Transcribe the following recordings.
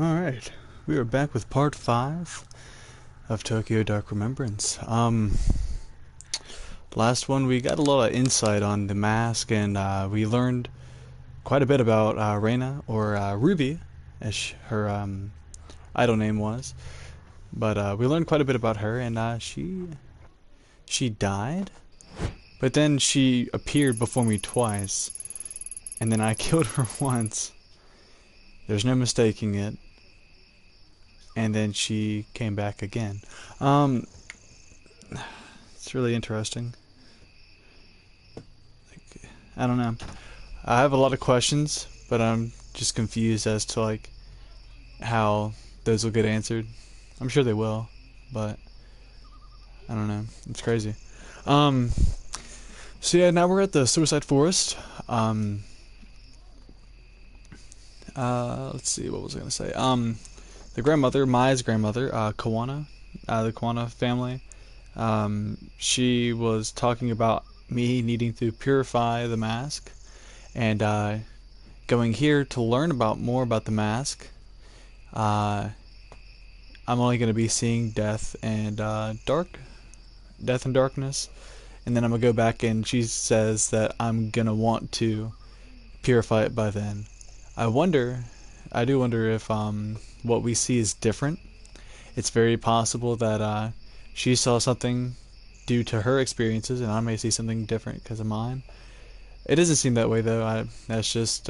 Alright, we are back with part 5 of Tokyo Dark Remembrance. Last one we got a lot of insight on the mask, and we learned quite a bit about Reina, or Ruby, as her idol name was. But we learned quite a bit about her, and she died? But then she appeared before me twice, and then I killed her once. There's no mistaking it. And then she came back again. It's really interesting. I don't know. I have a lot of questions, but I'm just confused as to like how those will get answered. I'm sure they will, but I don't know. It's crazy. So yeah, now we're at the Suicide Forest. Let's see, what was I gonna say? The grandmother, Mai's grandmother, Kawana, the Kawana family, she was talking about me needing to purify the mask, and going here to learn more about the mask. I'm only going to be seeing death and darkness, and then I'm gonna go back, and she says that I'm gonna want to purify it by then. I do wonder if what we see is different. It's very possible that she saw something due to her experiences, and I may see something different because of mine. It doesn't seem that way though. That's just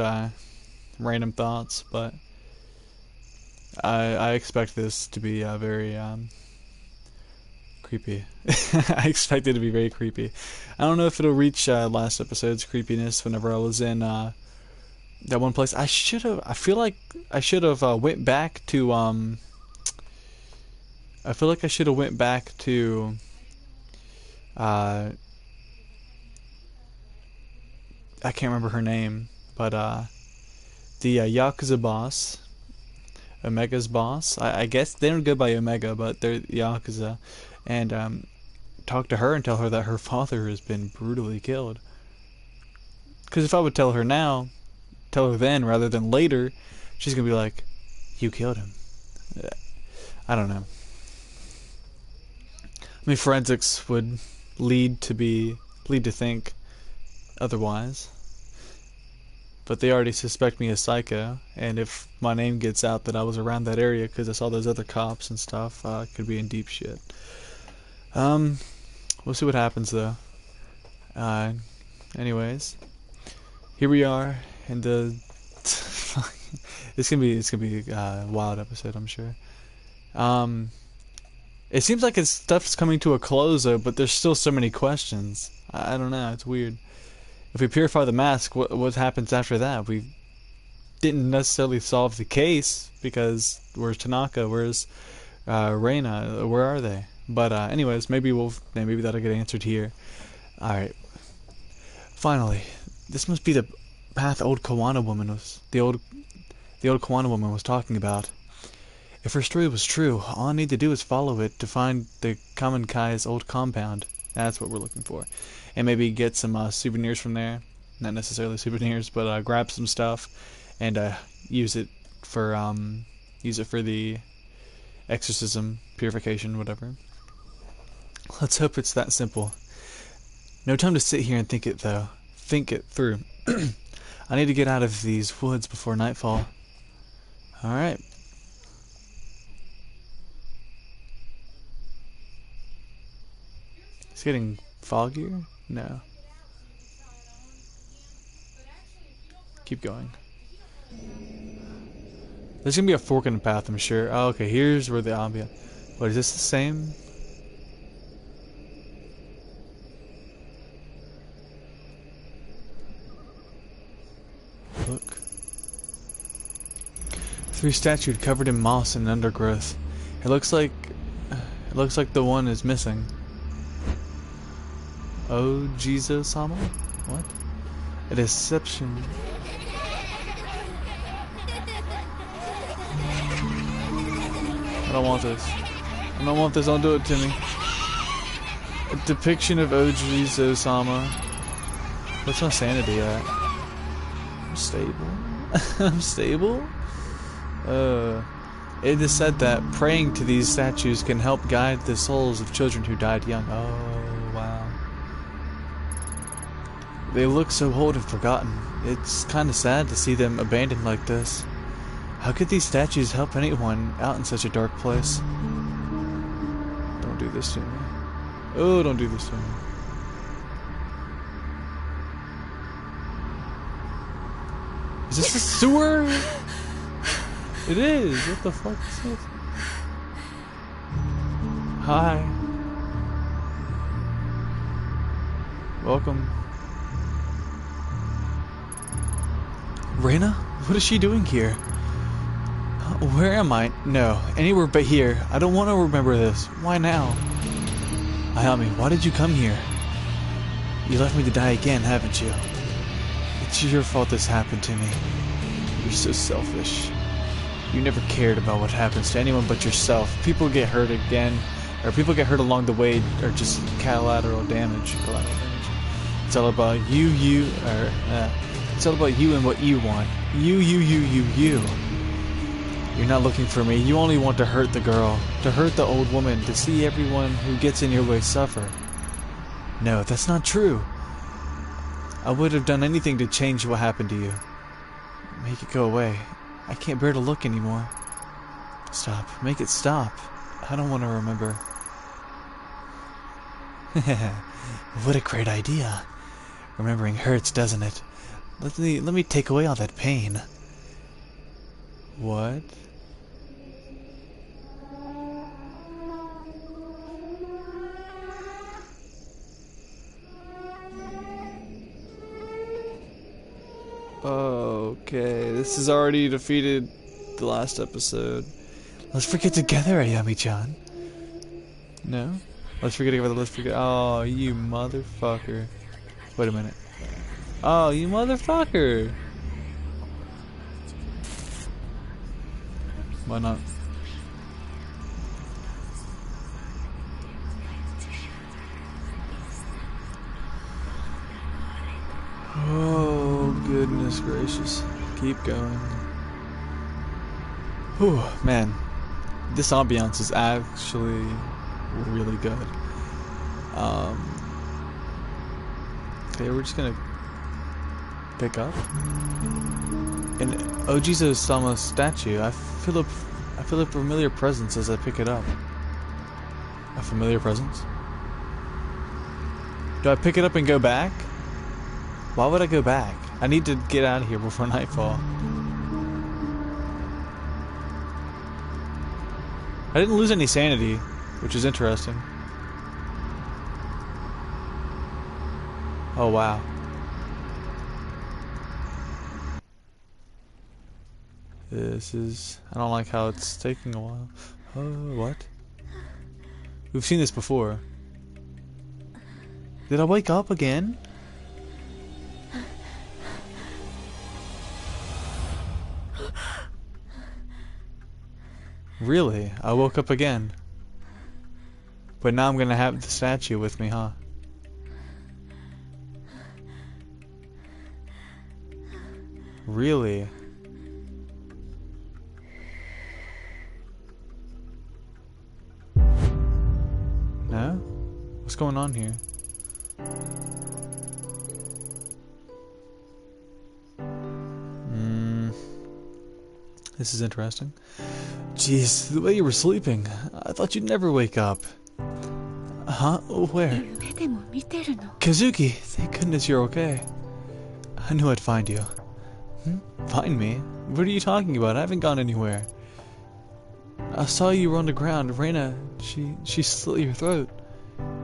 random thoughts, but I expect this to be very creepy. I expect it to be very creepy. I don't know if it'll reach last episode's creepiness whenever I was in that one place. I feel like I should have went back to I feel like I should have went back to I can't remember her name, but the Yakuza boss, Omega's boss. I guess they don't go by Omega, but they're Yakuza, and talk to her and tell her that her father has been brutally killed. Because if I would tell her now, tell her then rather than later, she's gonna be like, "You killed him." I don't know. I mean, forensics would lead to think otherwise. But they already suspect me as psycho, and if my name gets out that I was around that area because I saw those other cops and stuff, I could be in deep shit. We'll see what happens though. Anyways, here we are. And it's gonna be a wild episode, I'm sure. It seems like stuff's coming to a close though, but there's still so many questions. I don't know. It's weird. If we purify the mask, what happens after that? We didn't necessarily solve the case because where's Tanaka? Where's Reina? Where are they? But anyways, maybe that'll get answered here. All right. Finally, this must be the path the old Kawana woman was talking about. If her story was true, all I need to do is follow it to find the Kamen Kai's old compound. That's what we're looking for, and maybe get some souvenirs from there. Not necessarily souvenirs, but grab some stuff and use it for the exorcism, purification, whatever. Let's hope it's that simple. No time to sit here and think it though. Think it through. I need to get out of these woods before nightfall. Alright. It's getting foggier? No. Keep going. There's gonna be a fork in the path, I'm sure. Oh, okay, here's where the ambient. What, is this the same? Look. 3 statues covered in moss and undergrowth. It looks like the one is missing. Oh, Jesus-sama? What? A deception. I don't want this. I don't want this. Don't do it to me. A depiction of Ojizo-sama. What's my sanity at? I'm stable. I'm stable? It is said that praying to these statues can help guide the souls of children who died young. Oh, wow. They look so old and forgotten. It's kind of sad to see them abandoned like this. How could these statues help anyone out in such a dark place? Don't do this to me. Oh, don't do this to me. Is this the sewer? It is. What the fuck is this? Hi. Welcome. Reina? What is she doing here? Where am I? No, anywhere but here. I don't want to remember this. Why now? Ayami, why did you come here? You left me to die again, haven't you? It's your fault this happened to me. You're so selfish. You never cared about what happens to anyone but yourself. People get hurt again, or people get hurt along the way, or just collateral damage. It's all about you, it's all about you and what you want. You. You're not looking for me. You only want to hurt the girl, to hurt the old woman, to see everyone who gets in your way suffer. No, that's not true. I would have done anything to change what happened to you. Make it go away. I can't bear to look anymore. Stop. Make it stop. I don't want to remember. What a great idea. Remembering hurts, doesn't it? Let me take away all that pain. What? Okay, this has already defeated the last episode. Let's forget together, Ayami-chan. No? Let's forget together, let's forget. Oh, you motherfucker. Wait a minute. Oh, you motherfucker! Why not? Oh, goodness gracious. Keep going. Whew, man. This ambiance is actually really good. Okay, we're just gonna pick up. An Ojizo-sama statue. I feel a familiar presence as I pick it up. A familiar presence? Do I pick it up and go back? Why would I go back? I need to get out of here before nightfall. I didn't lose any sanity, which is interesting. Oh wow. This is... I don't like how it's taking a while. Oh, what? We've seen this before. Did I wake up again? Really? I woke up again. But now I'm gonna have the statue with me, huh? Really? No? What's going on here? This is interesting. Jeez, the way you were sleeping. I thought you'd never wake up. Huh? Where? Kazuki, thank goodness you're okay. I knew I'd find you. Find me? What are you talking about? I haven't gone anywhere. I saw you were on the ground. Reina, she slit your throat.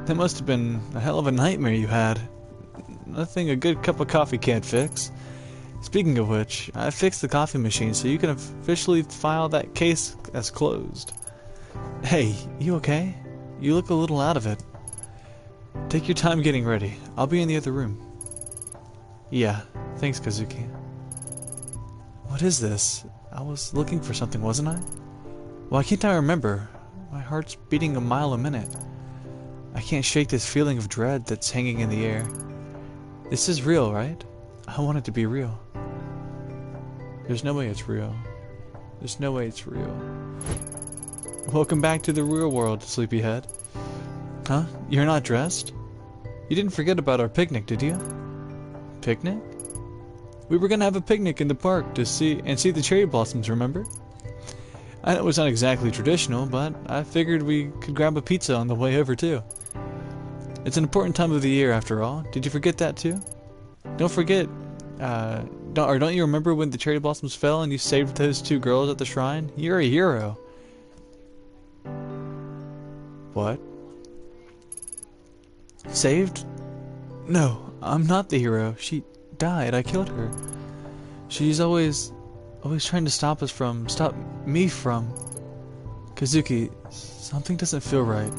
That must have been a hell of a nightmare you had. Nothing a good cup of coffee can't fix. Speaking of which, I fixed the coffee machine so you can officially file that case as closed. Hey, you okay? You look a little out of it. Take your time getting ready. I'll be in the other room. Yeah, thanks, Kazuki. What is this? I was looking for something, wasn't I? Why can't I remember? My heart's beating a mile a minute. I can't shake this feeling of dread that's hanging in the air. This is real, right? I want it to be real. There's no way it's real. There's no way it's real. Welcome back to the real world, sleepyhead. Huh? You're not dressed? You didn't forget about our picnic, did you? Picnic? We were gonna have a picnic in the park to see the cherry blossoms, remember? I know it was not exactly traditional, but I figured we could grab a pizza on the way over too. It's an important time of the year after all. Did you forget that too? Don't forget, don't you remember when the cherry blossoms fell and you saved those two girls at the shrine? You're a hero. What? Saved? No, I'm not the hero. She died. I killed her. She's always trying to stop me from. Kazuki, something doesn't feel right.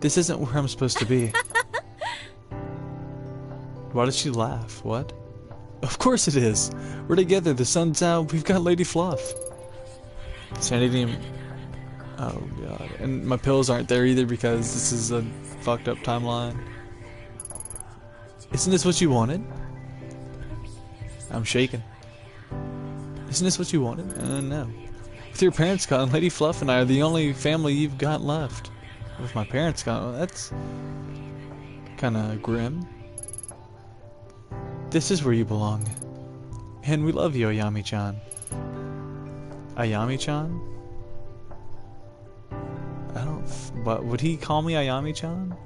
This isn't where I'm supposed to be. Why did she laugh? What? Of course it is. We're together. The sun's out. We've got Lady Fluff. Sanity. Oh god. And my pills aren't there either because this is a fucked up timeline. Isn't this what you wanted? I'm shaking. Isn't this what you wanted? No. With your parents gone, Lady Fluff and I are the only family you've got left. With my parents gone, well, that's kinda grim. This is where you belong. And we love you, Ayami-chan. Ayami-chan? But would he call me Ayami-chan?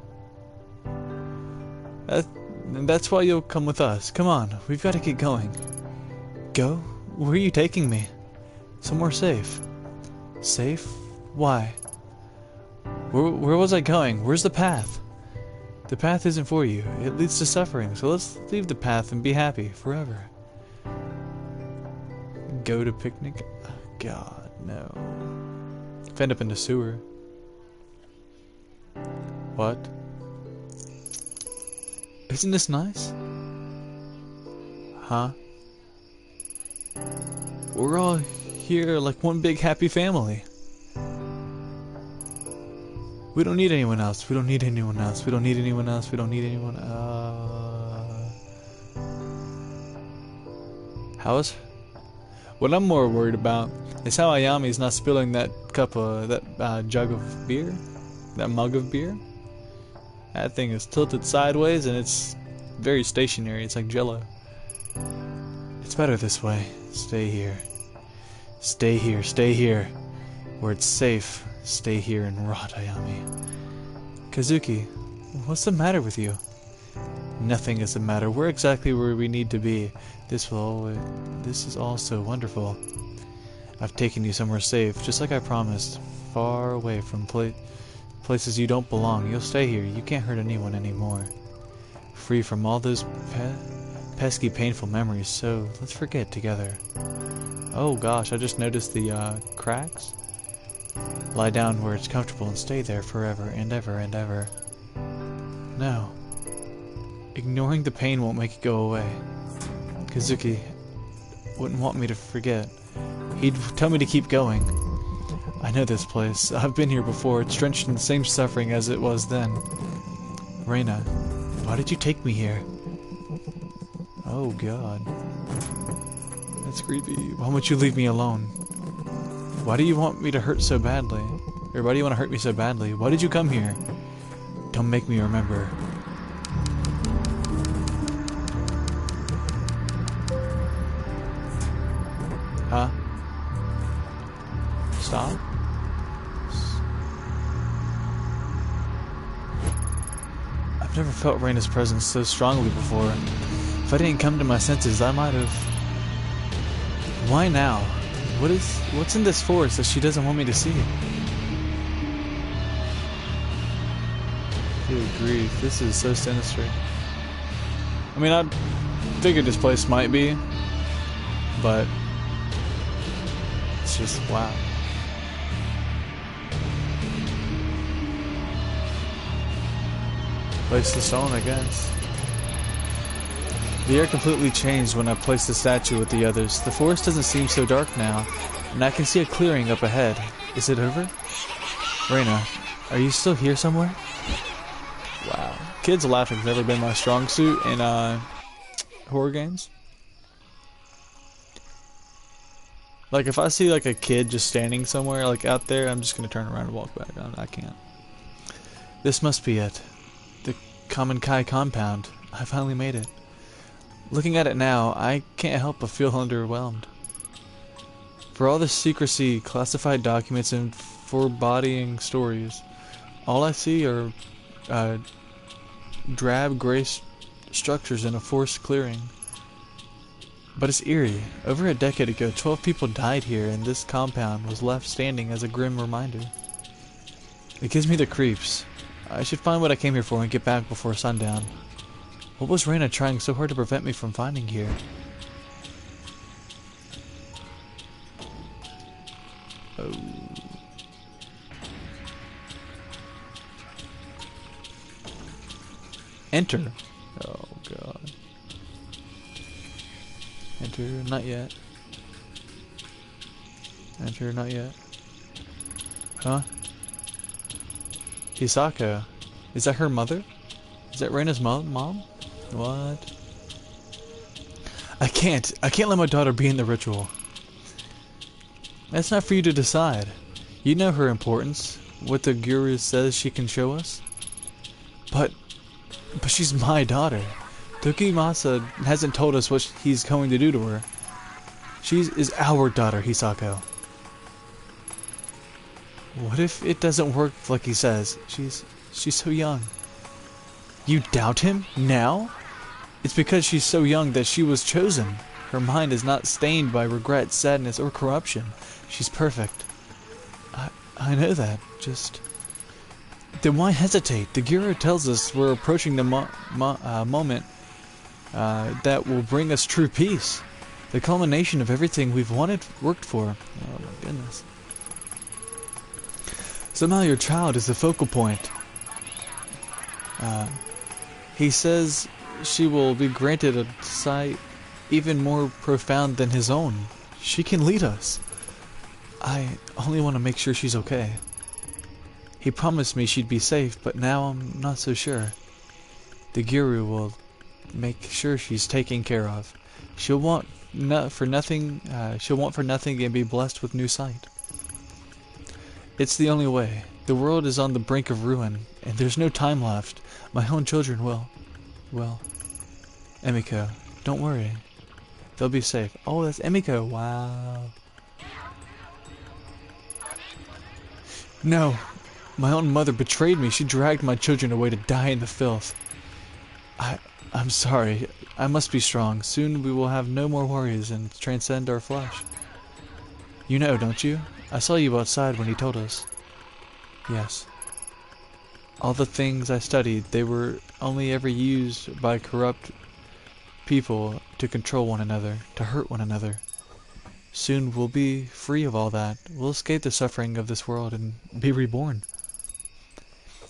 That's why you'll come with us. Come on, we've got to get going. Go? Where are you taking me? Somewhere safe. Safe? Why? Where was I going? Where's the path? The path isn't for you. It leads to suffering, so let's leave the path and be happy forever. Go to picnic? Oh, God, no. If I end up in the sewer. What? Isn't this nice? Huh? We're all here like one big happy family. We don't need anyone else. We don't need anyone else. We don't need anyone else. We don't need anyone. What I'm more worried about is how Ayami's not spilling that jug of beer, that mug of beer. That thing is tilted sideways and it's very stationary. It's like Jello. It's better this way. Stay here. Stay here. Stay here. Where it's safe. Stay here and rot, Ayami. Kazuki, what's the matter with you? Nothing is the matter. We're exactly where we need to be. This is all so wonderful. I've taken you somewhere safe, just like I promised. Far away from places you don't belong. You'll stay here. You can't hurt anyone anymore. Free from all those pesky, painful memories. So let's forget together. Oh gosh, I just noticed the cracks. Lie down where it's comfortable and stay there forever and ever and ever. No. Ignoring the pain won't make it go away. Kazuki wouldn't want me to forget. He'd tell me to keep going. I know this place. I've been here before. It's drenched in the same suffering as it was then. Reina, why did you take me here? Oh god. That's creepy. Why won't you leave me alone? Why do you want me to hurt so badly? Or why do you want to hurt me so badly? Why did you come here? Don't make me remember. Huh? Stop? I've never felt Reina's presence so strongly before. If I didn't come to my senses, I might have... Why now? What's in this forest that she doesn't want me to see? Good grief, this is so sinister. I mean, I figured this place might be, but it's just wow. Place the stone, I guess. The air completely changed when I placed the statue with the others. The forest doesn't seem so dark now, and I can see a clearing up ahead. Is it over? Reina, are you still here somewhere? Wow. Kids laughing has never been my strong suit in horror games. Like, if I see, like, a kid just standing somewhere, like, out there, I'm just gonna turn around and walk back. I can't. This must be it. The Common Kai compound. I finally made it. Looking at it now, I can't help but feel underwhelmed. For all the secrecy, classified documents, and foreboding stories, all I see are drab gray structures in a forest clearing. But it's eerie. Over a decade ago, 12 people died here, and this compound was left standing as a grim reminder. It gives me the creeps. I should find what I came here for and get back before sundown. What was Reina trying so hard to prevent me from finding here? Oh. Enter. Oh god. Enter, not yet. Enter, not yet. Huh? Hisako. Is that her mother? Is that Reina's mom? What? I can't let my daughter be in the ritual. That's not for you to decide. You know her importance, what the guru says she can show us. But she's my daughter. Tokimasa hasn't told us what he's going to do to her. She is our daughter, Hisako. What if it doesn't work like he says? She's so young. You doubt him? Now? It's because she's so young that she was chosen. Her mind is not stained by regret, sadness, or corruption. She's perfect. I know that. Just... Then why hesitate? The Guru tells us we're approaching the moment that will bring us true peace. The culmination of everything we've worked for. Oh my goodness. Somehow your child is the focal point. He says she will be granted a sight even more profound than his own. She can lead us. I only want to make sure she's okay. He promised me she'd be safe, but now I'm not so sure. The Guru will make sure she's taken care of. She'll want for nothing and be blessed with new sight. It's the only way. The world is on the brink of ruin, and there's no time left. My own children will. Well, Emiko, don't worry. They'll be safe. Oh, that's Emiko. Wow. No. My own mother betrayed me. She dragged my children away to die in the filth. I'm sorry. I must be strong. Soon we will have no more worries and transcend our flesh. You know, don't you? I saw you outside when he told us. Yes. All the things I studied, they were only ever used by corrupt people to control one another, to hurt one another. Soon we'll be free of all that. We'll escape the suffering of this world and be reborn.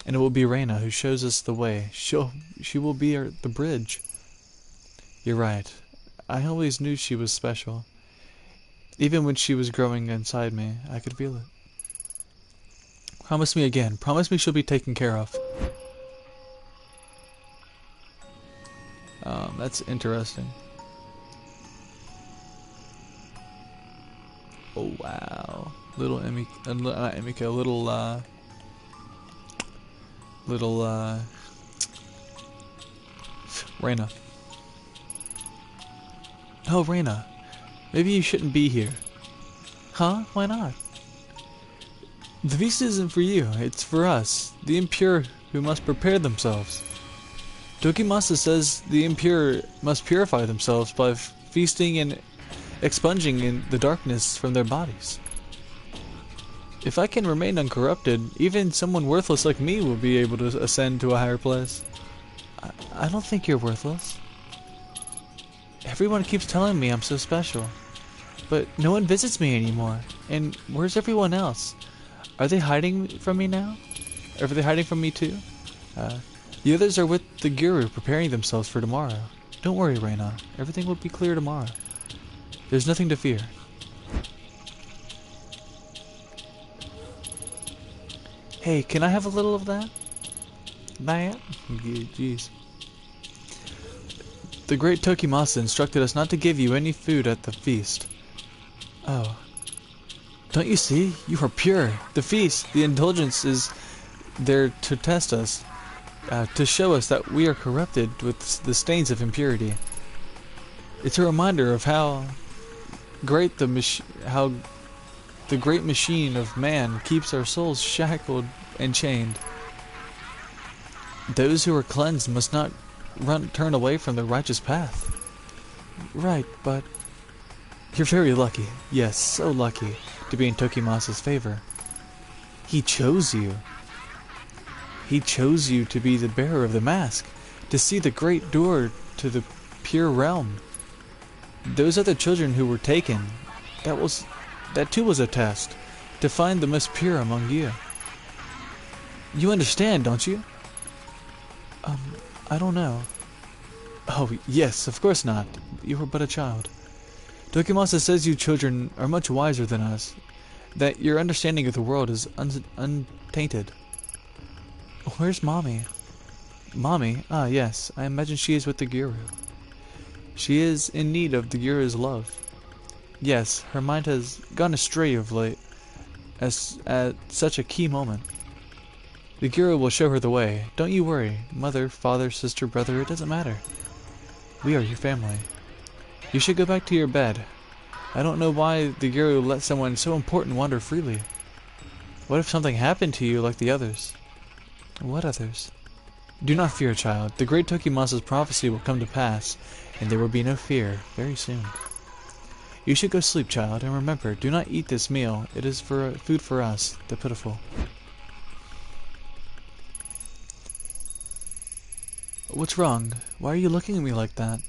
And it will be Reina who shows us the way. She will be the bridge. You're right. I always knew she was special. Even when she was growing inside me, I could feel it. Promise me again. Promise me she'll be taken care of. That's interesting. Oh wow. Little Emiko, little Reina. Oh, Reina. Maybe you shouldn't be here. Huh? Why not? The feast isn't for you, it's for us, the impure who must prepare themselves. Tokimasa says the impure must purify themselves by feasting and expunging in the darkness from their bodies. If I can remain uncorrupted, even someone worthless like me will be able to ascend to a higher place. I don't think you're worthless. Everyone keeps telling me I'm so special. But no one visits me anymore. And where's everyone else? Are they hiding from me now? Are they hiding from me too? The others are with the Guru, preparing themselves for tomorrow. Don't worry, Reina. Everything will be clear tomorrow. There's nothing to fear. Hey, can I have a little of that? That? Jeez. The great Tokimasa instructed us not to give you any food at the feast. Oh, Don't you see? You are pure. The feast, the indulgence is there to test us, to show us that we are corrupted with the stains of impurity. It's a reminder of how great how the great machine of man keeps our souls shackled and chained. Those who are cleansed must not turn away from the righteous path. Right, but you're very lucky. Yes, so lucky to be in Tokimasa's favor. He chose you. He chose you to be the bearer of the mask, to see the great door to the pure realm. Those other children who were taken, that too was a test, to find the most pure among you. You understand, don't you? I don't know. Oh, yes, of course not. You were but a child. Tokimasa says you children are much wiser than us, that your understanding of the world is untainted. Where's Mommy? Mommy? Ah, yes, I imagine she is with the Guru. She is in need of the Guru's love. Yes, her mind has gone astray of late, at such a key moment. The Guru will show her the way. Don't you worry. Mother, father, sister, brother, it doesn't matter. We are your family. You should go back to your bed. I don't know why the Guru let someone so important wander freely. What if something happened to you like the others? What others? Do not fear, child. The great Tokimasa's prophecy will come to pass, and there will be no fear very soon. You should go sleep, child, and remember, do not eat this meal. It is for food for us, the pitiful. What's wrong? Why are you looking at me like that?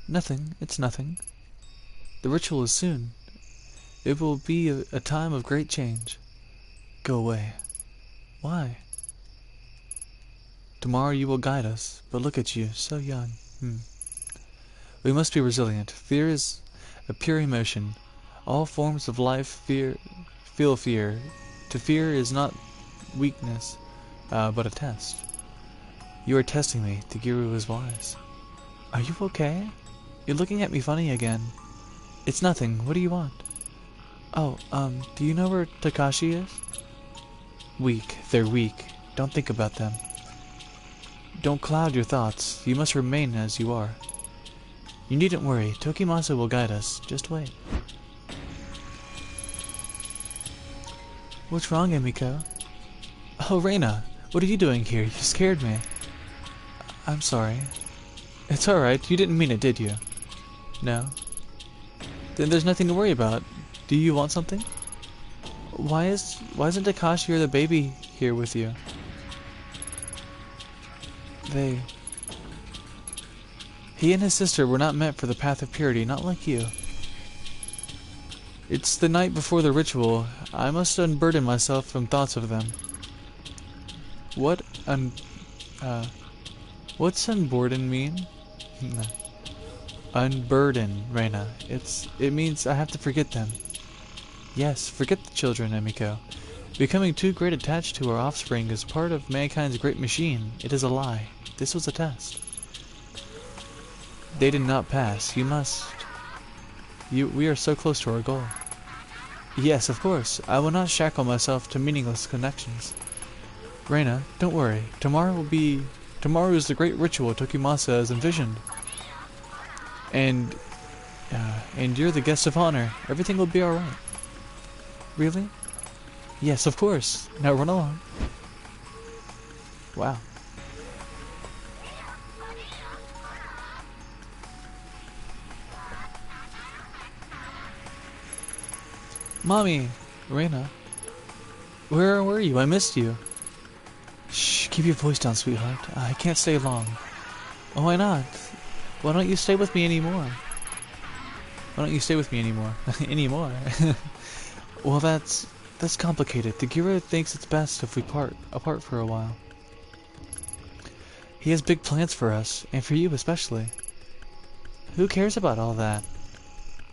Nothing. It's nothing. The ritual is soon. It will be a time of great change. Go away. Why? Tomorrow you will guide us, but look at you, so young. We must be resilient. Fear is a pure emotion. All forms of life feel fear. To fear is not weakness, but a test. You are testing me. The Guru is wise. Are you okay? You're looking at me funny again. It's nothing. What do you want? Oh, do you know where Takashi is? Weak. They're weak. Don't think about them. Don't cloud your thoughts. You must remain as you are. You needn't worry. Tokimasa will guide us. Just wait. What's wrong, Emiko? Oh, Reina. What are you doing here? You scared me. I'm sorry. It's alright. You didn't mean it, did you? No. Then there's nothing to worry about. Do you want something? Why isn't Takashi or the baby here with you? He and his sister were not meant for the path of purity, not like you. It's the night before the ritual. I must unburden myself from thoughts of them. What's unburden mean? Unburden, Reina. It means I have to forget them. Yes, forget the children, Emiko. Becoming too great attached to our offspring is part of mankind's great machine. It is a lie. This was a test. They did not pass. You must. We are so close to our goal. Yes, of course. I will not shackle myself to meaningless connections. Reina, don't worry. Tomorrow is the great ritual Tokimasa has envisioned. And you're the guest of honor. Everything will be alright. Really? Yes, of course. Now run along. Wow. Mommy! Reina. Where were you? I missed you. Shh, keep your voice down, sweetheart. I can't stay long. Oh, why not? Why don't you stay with me anymore? Why don't you stay with me anymore? Anymore? Well, that's complicated. The Guru thinks it's best if we part apart for a while. He has big plans for us, and for you especially. Who cares about all that?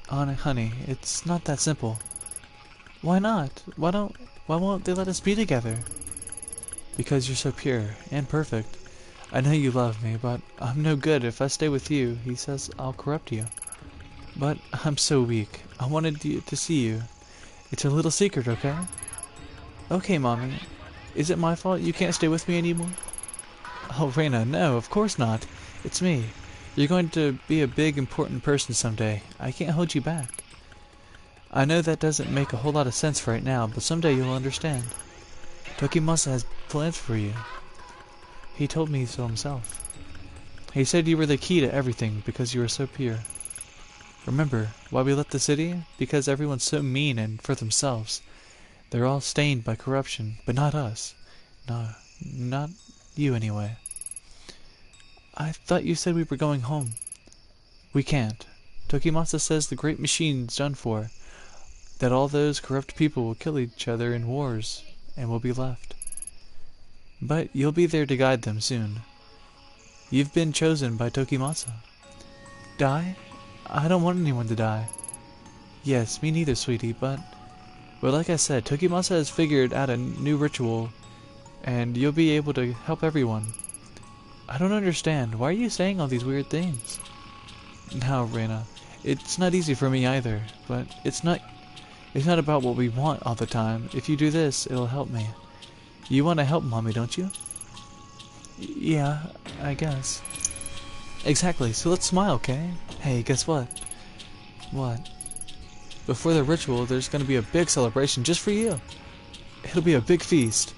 Honey, it's not that simple. Why not? Why won't they let us be together? Because you're so pure and perfect. I know you love me, but I'm no good. If I stay with you, he says I'll corrupt you. But I'm so weak. I wanted to see you. It's a little secret, okay? Okay, Mommy. Is it my fault you can't stay with me anymore? Oh, Reina, no, of course not. It's me. You're going to be a big, important person someday. I can't hold you back. I know that doesn't make a whole lot of sense right now, but someday you'll understand. Tokimasa has plans for you. He told me so himself. He said you were the key to everything because you were so pure. Remember why we left the city? Because everyone's so mean and for themselves. They're all stained by corruption, but not us. No, not you anyway. I thought you said we were going home. We can't. Tokimasa says the great machine's done for, that all those corrupt people will kill each other in wars, and we'll be left. But you'll be there to guide them soon. You've been chosen by Tokimasa. Die? I don't want anyone to die. Yes, me neither, sweetie, but like I said, Tokimasa has figured out a new ritual, and you'll be able to help everyone. I don't understand. Why are you saying all these weird things? No, Reina. It's not easy for me either, but it's not about what we want all the time. If you do this, it'll help me. You want to help Mommy, don't you? Yeah, I guess. Exactly, so let's smile, okay? Hey, guess what? What? Before the ritual, there's going to be a big celebration just for you. It'll be a big feast.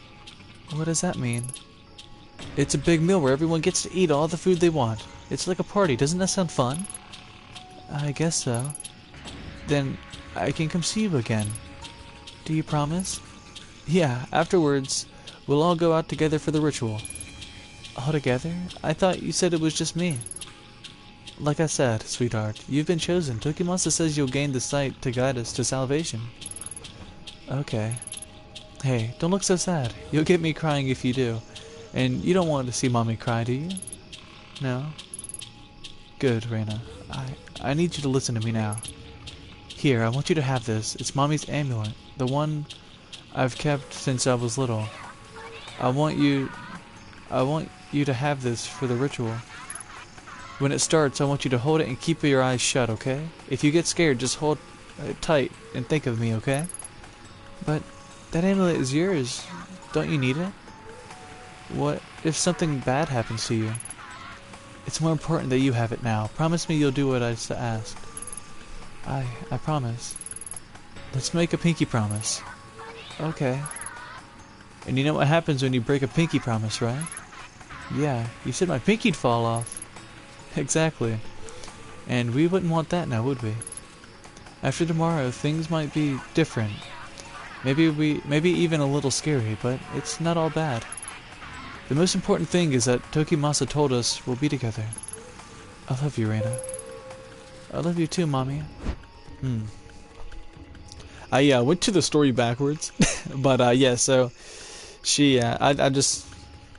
What does that mean? It's a big meal where everyone gets to eat all the food they want. It's like a party. Doesn't that sound fun? I guess so. Then I can come see you again. Do you promise? Yeah, afterwards, we'll all go out together for the ritual. All together? I thought you said it was just me. Like I said, sweetheart, you've been chosen. Tokimasa says you'll gain the sight to guide us to salvation. Okay. Hey, don't look so sad. You'll get me crying if you do. And you don't want to see Mommy cry, do you? No? Good, Reina. I need you to listen to me now. Here, I want you to have this. It's Mommy's amulet. The one I've kept since I was little. I want you to have this for the ritual. When it starts, I want you to hold it and keep your eyes shut, okay? If you get scared, just hold it tight and think of me, okay? But that amulet is yours. Don't you need it? What if something bad happens to you? It's more important that you have it now. Promise me you'll do what I asked. I promise. Let's make a pinky promise. Okay. And you know what happens when you break a pinky promise, right? Yeah, you said my pinky'd fall off. Exactly. And we wouldn't want that now, would we? After tomorrow, things might be different. Maybe even a little scary, but it's not all bad. The most important thing is that Tokimasa told us we'll be together. I love you, Reina. I love you too, Mommy. I went to the story backwards, but yeah, so she, I just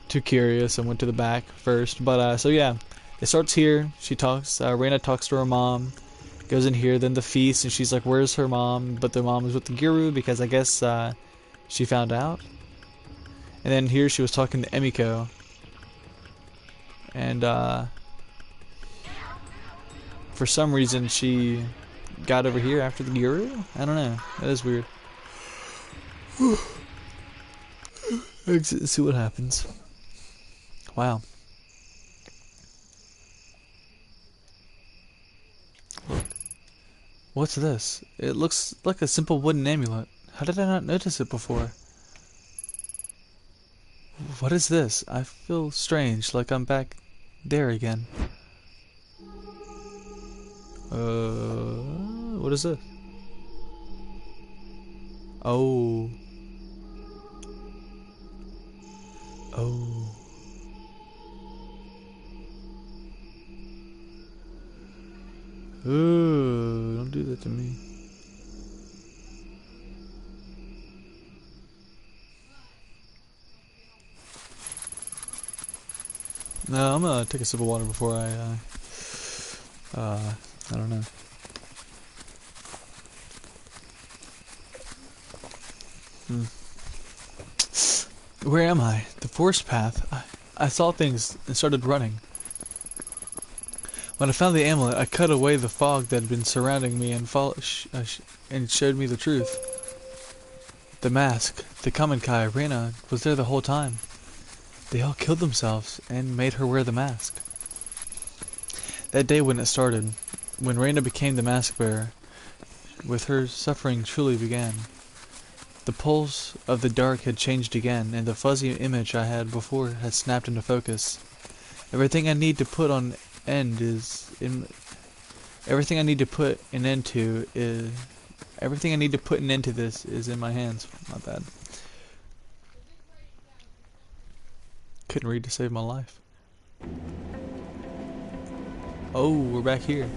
too curious and went to the back first, but so yeah, it starts here. She talks, Reina talks to her mom, goes in here, then the feast, and she's like, "Where's her mom?" But the mom is with the guru because I guess she found out. And then here she was talking to Emiko, and for some reason she got over here after the guru. I don't know. That is weird. Let's see what happens. Wow. Look. What's this? It looks like a simple wooden amulet. How did I not notice it before? What is this? I feel strange, like I'm back there again. What is this? Oh. Oh. Ooh, don't do that to me. No, I'm gonna take a sip of water before I don't know. Where am I? The forest path. I saw things and started running. When I found the amulet, I cut away the fog that had been surrounding me and showed me the truth. The mask, the Kamenkai, Reina, was there the whole time. They all killed themselves and made her wear the mask. That day when it started, when Reina became the mask bearer, with her suffering truly began. The pulse of the dark had changed again, and the fuzzy image I had before had snapped into focus. Everything I need to put an end to is everything I need to put an end to this is in my hands. Not bad. Couldn't read to save my life. Oh, we're back here.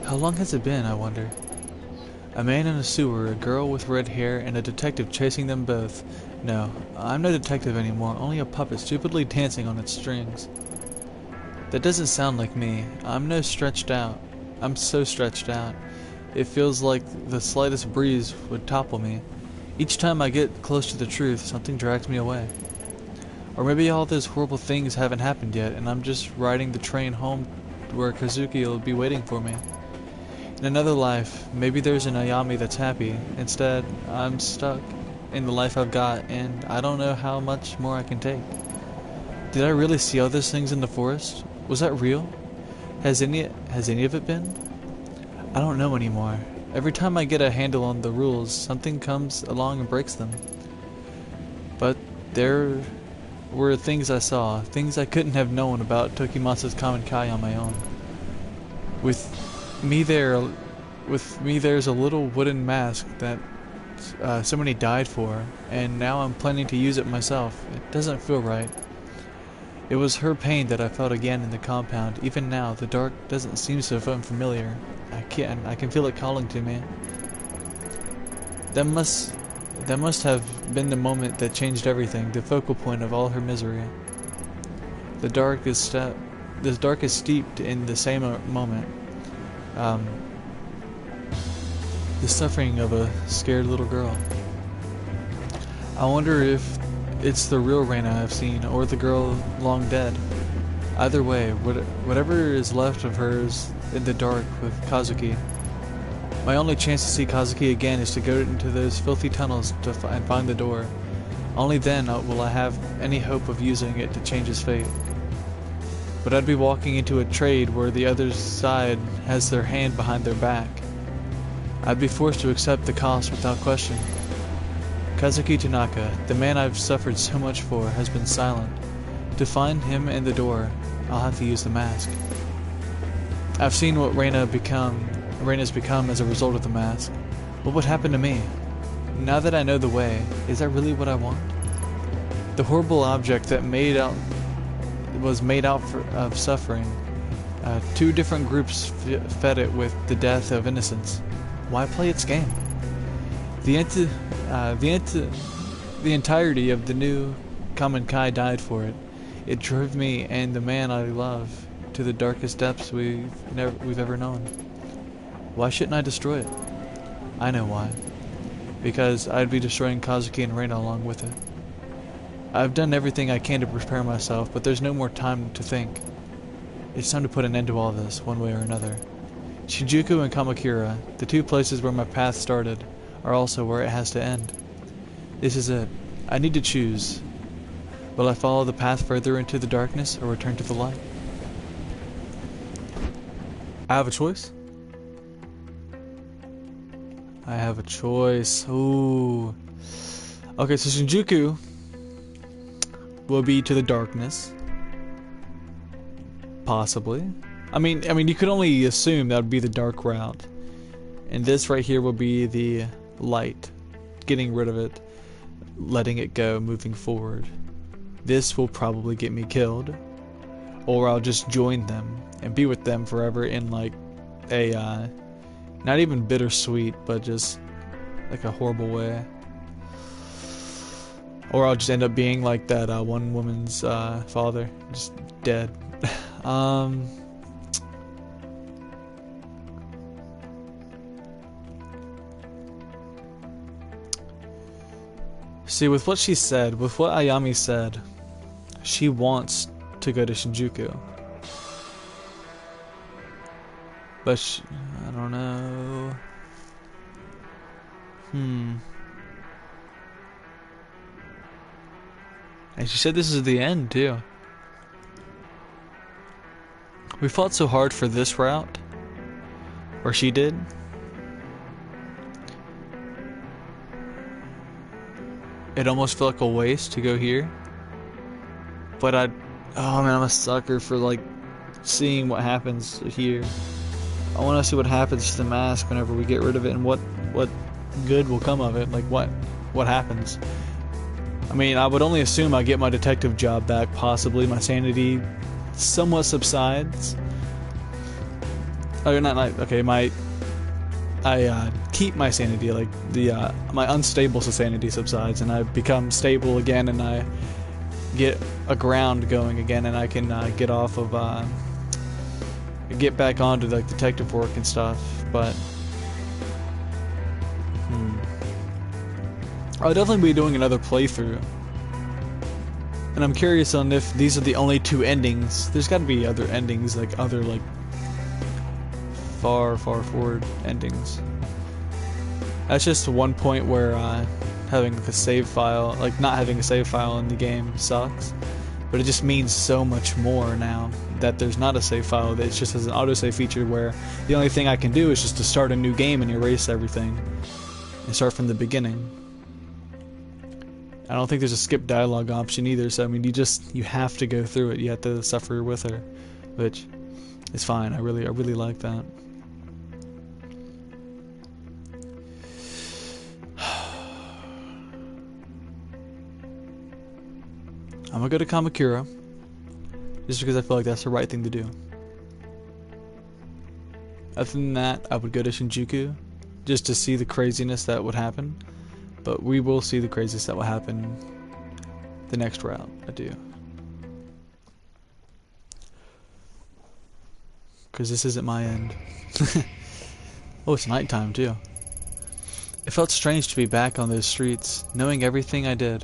How long has it been, I wonder? A man in a sewer, a girl with red hair, and a detective chasing them both. No, I'm no detective anymore, only a puppet stupidly dancing on its strings. That doesn't sound like me. I'm so stretched out. It feels like the slightest breeze would topple me. Each time I get close to the truth, something drags me away. Or maybe all those horrible things haven't happened yet, and I'm just riding the train home where Kazuki will be waiting for me. In another life, maybe there's an Ayami that's happy. Instead, I'm stuck in the life I've got, and I don't know how much more I can take. Did I really see all those things in the forest? Was that real? Has any of it been? I don't know anymore. Every time I get a handle on the rules, something comes along and breaks them. But there were things I saw, things I couldn't have known about Tokimatsu's Kamenkai on my own. With me there's a little wooden mask that somebody died for, and now I'm planning to use it myself. It doesn't feel right. It was her pain that I felt again in the compound. Even now, the dark doesn't seem so unfamiliar. I can feel it calling to me. That must have been the moment that changed everything, the focal point of all her misery. The dark is steeped in the same moment. The suffering of a scared little girl. I wonder if it's the real Reina I've seen, or the girl long dead. Either way, whatever is left of her is in the dark with Kazuki. My only chance to see Kazuki again is to go into those filthy tunnels and find the door. Only then will I have any hope of using it to change his fate. But I'd be walking into a trade where the other side has their hand behind their back. I'd be forced to accept the cost without question. Kazuki Tanaka, the man I've suffered so much for, has been silent. To find him and the door, I'll have to use the mask. I've seen what Reina's become as a result of the mask. What would happen to me? Now that I know the way, is that really what I want? The horrible object that was made out of suffering. Two different groups fed it with the death of innocence. Why play its game? The entirety of the new Kamenkai died for it. It drove me and the man I love to the darkest depths we've ever known. Why shouldn't I destroy it? I know why. Because I'd be destroying Kazuki and Reina along with it. I've done everything I can to prepare myself, but there's no more time to think. It's time to put an end to all this, one way or another. Shinjuku and Kamakura, the two places where my path started, are also where it has to end. This is it. I need to choose. Will I follow the path further into the darkness or return to the light? I have a choice. I have a choice. Ooh. Okay, so Shinjuku will be to the darkness. Possibly. I mean, you could only assume that would be the dark route. And this right here will be the light. Getting rid of it. Letting it go, moving forward. This will probably get me killed. Or I'll just join them and be with them forever in like a, not even bittersweet, but just like a horrible way. Or I'll just end up being like that one woman's father, just dead. See, with what she said, with what Ayami said, she wants to go to Shinjuku. But I don't know. And she said this is the end, too. We fought so hard for this route. Or she did. It almost felt like a waste to go here. But oh man, I'm a sucker for like seeing what happens here. I want to see what happens to the mask whenever we get rid of it, and what good will come of it. Like what happens. I mean, I would only assume I get my detective job back, possibly. My sanity somewhat subsides. Oh, not okay. I keep my sanity, like my unstable sanity subsides, and I become stable again, and I get a ground going again, and I can get off of get back onto like detective work and stuff. But I'll definitely be doing another playthrough, and I'm curious on if these are the only two endings. There's got to be other endings, like other like far forward endings. That's just one point where having like a save file, like not having a save file in the game sucks, but it just means so much more now that there's not a save file. That it just has an autosave feature where the only thing I can do is just to start a new game and erase everything and start from the beginning. I don't think there's a skip dialogue option either, so I mean you have to go through it. You have to suffer with her, which is fine. I really like that. I'm gonna go to Kamakura, just because I feel like that's the right thing to do. Other than that, I would go to Shinjuku, just to see the craziness that would happen. But we will see the craziness that will happen the next route I do. Because this isn't my end. Oh, it's nighttime too. It felt strange to be back on those streets, knowing everything I did.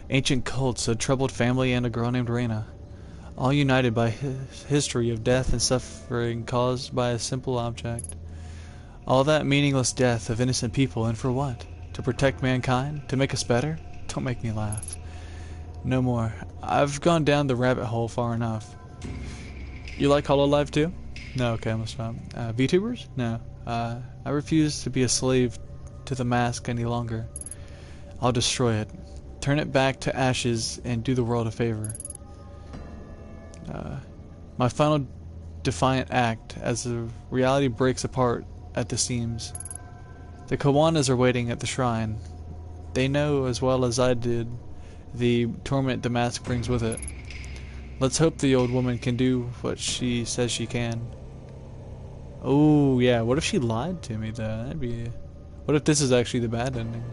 Ancient cults, a troubled family, and a girl named Reina, all united by history of death and suffering caused by a simple object. All that meaningless death of innocent people, and for what? To protect mankind? To make us better? Don't make me laugh. No more. I've gone down the rabbit hole far enough. You like Hololive too? No, okay, I'm gonna stop. VTubers? No. I refuse to be a slave to the mask any longer. I'll destroy it. Turn it back to ashes and do the world a favor. My final defiant act as the reality breaks apart at the seams. The Kawanas are waiting at the shrine. They know as well as I did the torment the mask brings with it. Let's hope the old woman can do what she says she can. Oh yeah, what if she lied to me though? That'd be... What if this is actually the bad ending?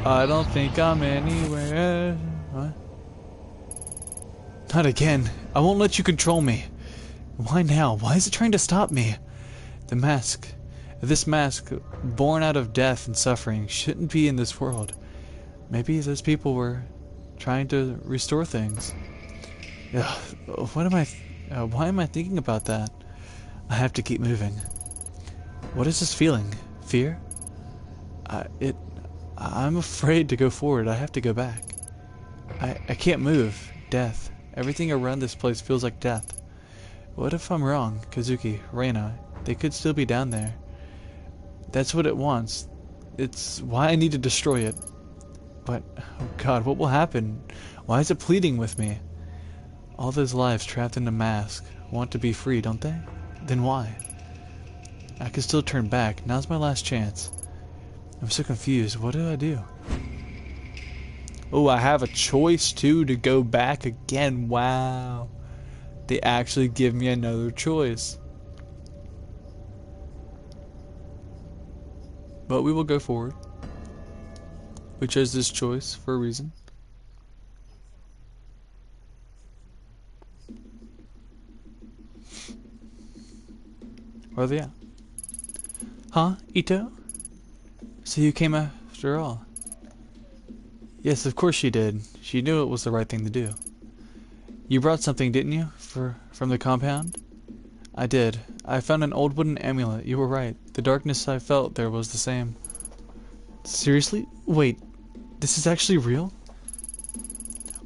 I don't think I'm anywhere. What? Not again. I won't let you control me. Why now? Why is it trying to stop me? The mask. This mask, born out of death and suffering, shouldn't be in this world. Maybe those people were trying to restore things. Ugh, why am I thinking about that? I have to keep moving. What is this feeling? Fear? I'm afraid to go forward. I have to go back. I can't move. Death. Everything around this place feels like death. What if I'm wrong? Kazuki, Reina, they could still be down there. That's what it wants. It's why I need to destroy it. But, oh God, what will happen? Why is it pleading with me? All those lives trapped in a mask want to be free, don't they? Then why? I can still turn back. Now's my last chance. I'm so confused. What do I do? Oh, I have a choice too to go back again. Wow. They actually give me another choice. But we will go forward. We chose this choice for a reason. Where are they at? Huh, Ito? So you came after all? Yes, of course she did. She knew it was the right thing to do. You brought something, didn't you? From the compound? I did. I found an old wooden amulet. You were right. The darkness I felt there was the same. Seriously? Wait, this is actually real?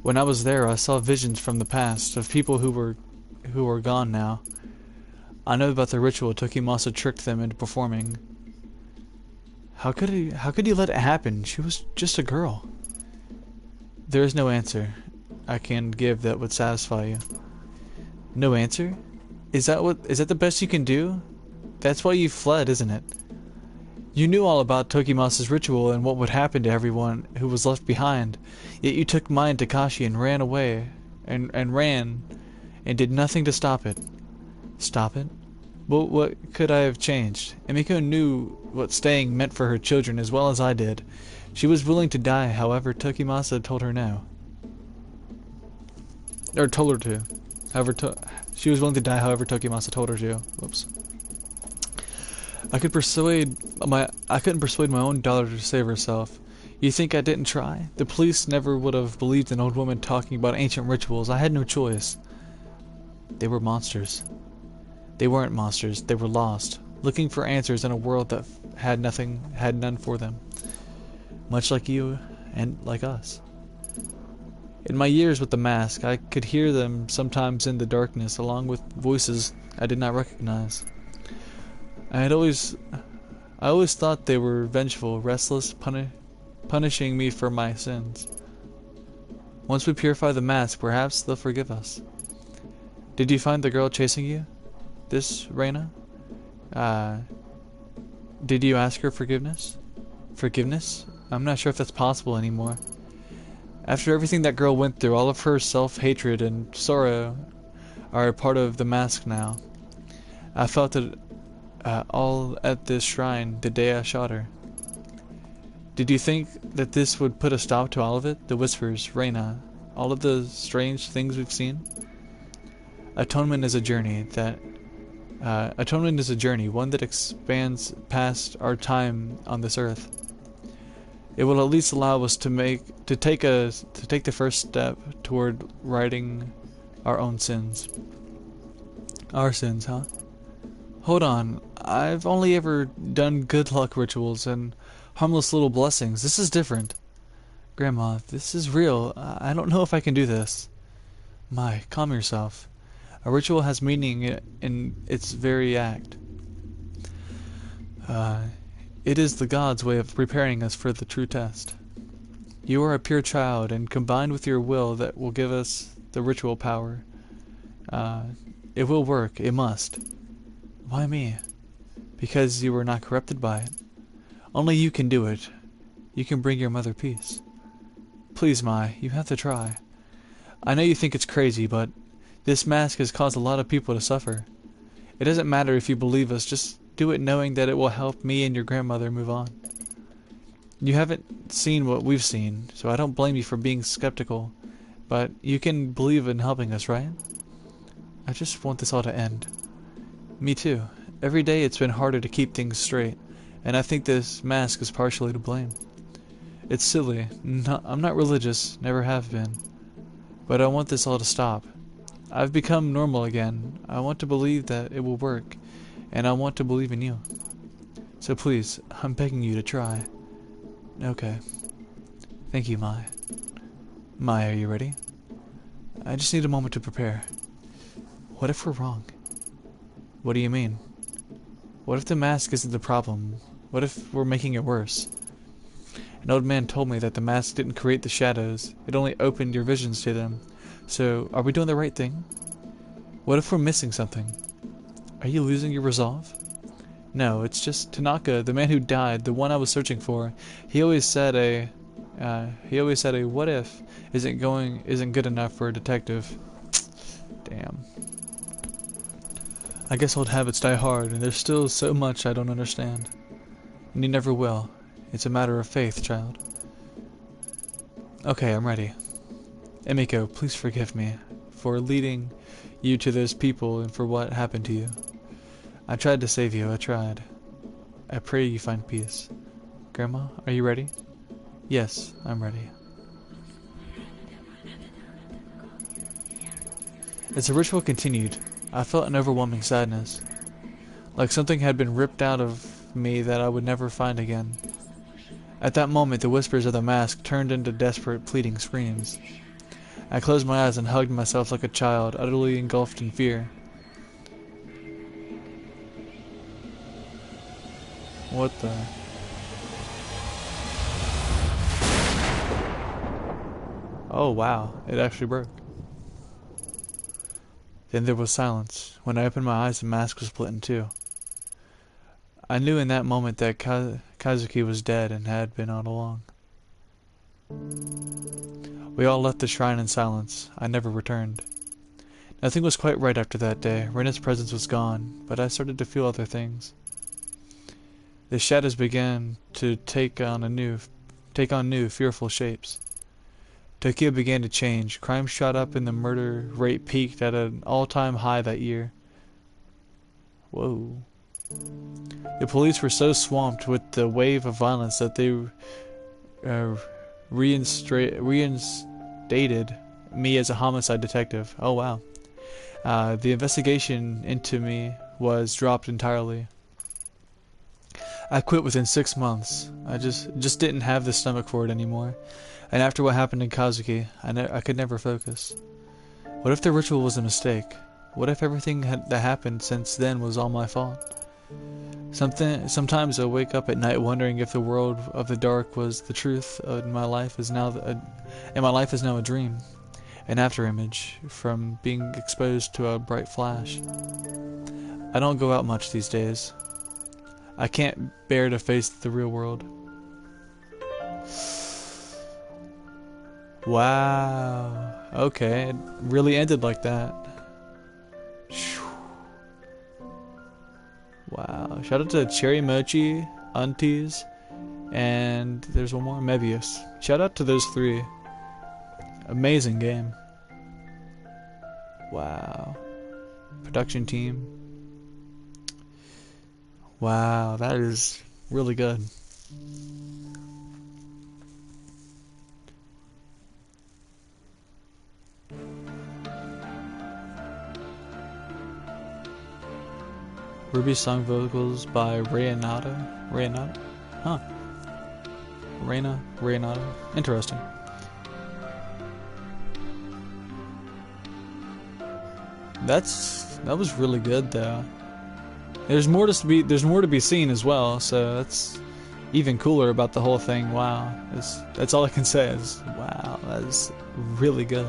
When I was there, I saw visions from the past of people who are gone now. I know about the ritual Tokimasa tricked them into performing. How could you let it happen? She was just a girl. There is no answer I can give that would satisfy you. No answer? Is that the best you can do? That's why you fled, isn't it? You knew all about Tokimasa's ritual and what would happen to everyone who was left behind, yet you took mine Takashi and ran away, and ran, and did nothing to stop it. Stop it? Well, what could I have changed? Emiko knew what staying meant for her children as well as I did. She was willing to die, however Tokimasa told her no. Or told her to. She was willing to die, however Tokimasa told her to. Whoops. I couldn't persuade my own daughter to save herself. You think I didn't try? The police never would have believed an old woman talking about ancient rituals. I had no choice. They were monsters. They weren't monsters. They were lost, looking for answers in a world that had none for them. Much like you and like us. In my years with the mask, I could hear them sometimes in the darkness, along with voices I did not recognize. I always thought they were vengeful, restless, punishing me for my sins. Once we purify the mask, perhaps they'll forgive us. Did you find the girl chasing you? This Reina? Did you ask her forgiveness? Forgiveness? I'm not sure if that's possible anymore. After everything that girl went through, all of her self-hatred and sorrow are a part of the mask now. I felt it all at this shrine the day I shot her. Did you think that this would put a stop to all of it? The whispers, Reina, all of the strange things we've seen? Atonement is a journey, one that expands past our time on this earth. It will at least allow us to take the first step toward righting our own sins. Our sins, huh? Hold on, I've only ever done good luck rituals and harmless little blessings. This is different. Grandma, this is real. I don't know if I can do this. My, calm yourself. A ritual has meaning in its very act. It is the gods' way of preparing us for the true test. You are a pure child, and combined with your will that will give us the ritual power. It will work. It must. Why me? Because you were not corrupted by it. Only you can do it. You can bring your mother peace. Please, Mai, you have to try. I know you think it's crazy, but this mask has caused a lot of people to suffer. It doesn't matter if you believe us, just do it knowing that it will help me and your grandmother move on. You haven't seen what we've seen, so I don't blame you for being skeptical, but you can believe in helping us, right? I just want this all to end. Me too. Every day it's been harder to keep things straight, and I think this mask is partially to blame. It's silly. I'm not religious, never have been. But I want this all to stop. I've become normal again. I want to believe that it will work, and I want to believe in you. So please, I'm begging you to try. Okay. Thank you, Mai. Mai, are you ready? I just need a moment to prepare. What if we're wrong? What do you mean? What if the mask isn't the problem? What if we're making it worse? An old man told me that the mask didn't create the shadows, it only opened your visions to them. So, are we doing the right thing? What if we're missing something? Are you losing your resolve? No, it's just Tanaka, the man who died, the one I was searching for. He always said a what if isn't good enough for a detective. Damn. I guess old habits die hard, and there's still so much I don't understand. And you never will. It's a matter of faith, child. Okay, I'm ready. Emiko, please forgive me for leading you to those people and for what happened to you. I tried to save you, I tried. I pray you find peace. Grandma, are you ready? Yes, I'm ready. As the ritual continued, I felt an overwhelming sadness, like something had been ripped out of me that I would never find again. At that moment, the whispers of the mask turned into desperate, pleading screams. I closed my eyes and hugged myself like a child, utterly engulfed in fear. What the... Oh wow, it actually broke. Then there was silence. When I opened my eyes, the mask was split in two. I knew in that moment that Kazuki was dead and had been all along. We all left the shrine in silence. I never returned. Nothing was quite right after that day. Rena's presence was gone, but I started to feel other things. The shadows began to take on new, fearful shapes. Tokyo began to change. Crime shot up and the murder rate peaked at an all-time high that year. Whoa. The police were so swamped with the wave of violence that they reinstated me as a homicide detective. Oh wow. The investigation into me was dropped entirely. I quit within 6 months. I just didn't have the stomach for it anymore. And after what happened in Kazuki, I could never focus. What if the ritual was a mistake? What if everything that happened since then was all my fault? Sometimes I wake up at night wondering if the world of the dark was the truth, and my life is now a dream, an afterimage from being exposed to a bright flash. I don't go out much these days. I can't bear to face the real world. Wow. Okay, it really ended like that. Wow. Shout out to Cherry Mochi, Aunties, and there's one more, Mebius. Shout out to those three. Amazing game. Wow. Production team. Wow, that is really good. Ruby's song vocals by Reynado? Huh. Reynado. Interesting. That was really good though. There's more to be seen as well, so that's even cooler about the whole thing. Wow. That's all I can say is wow, that is really good.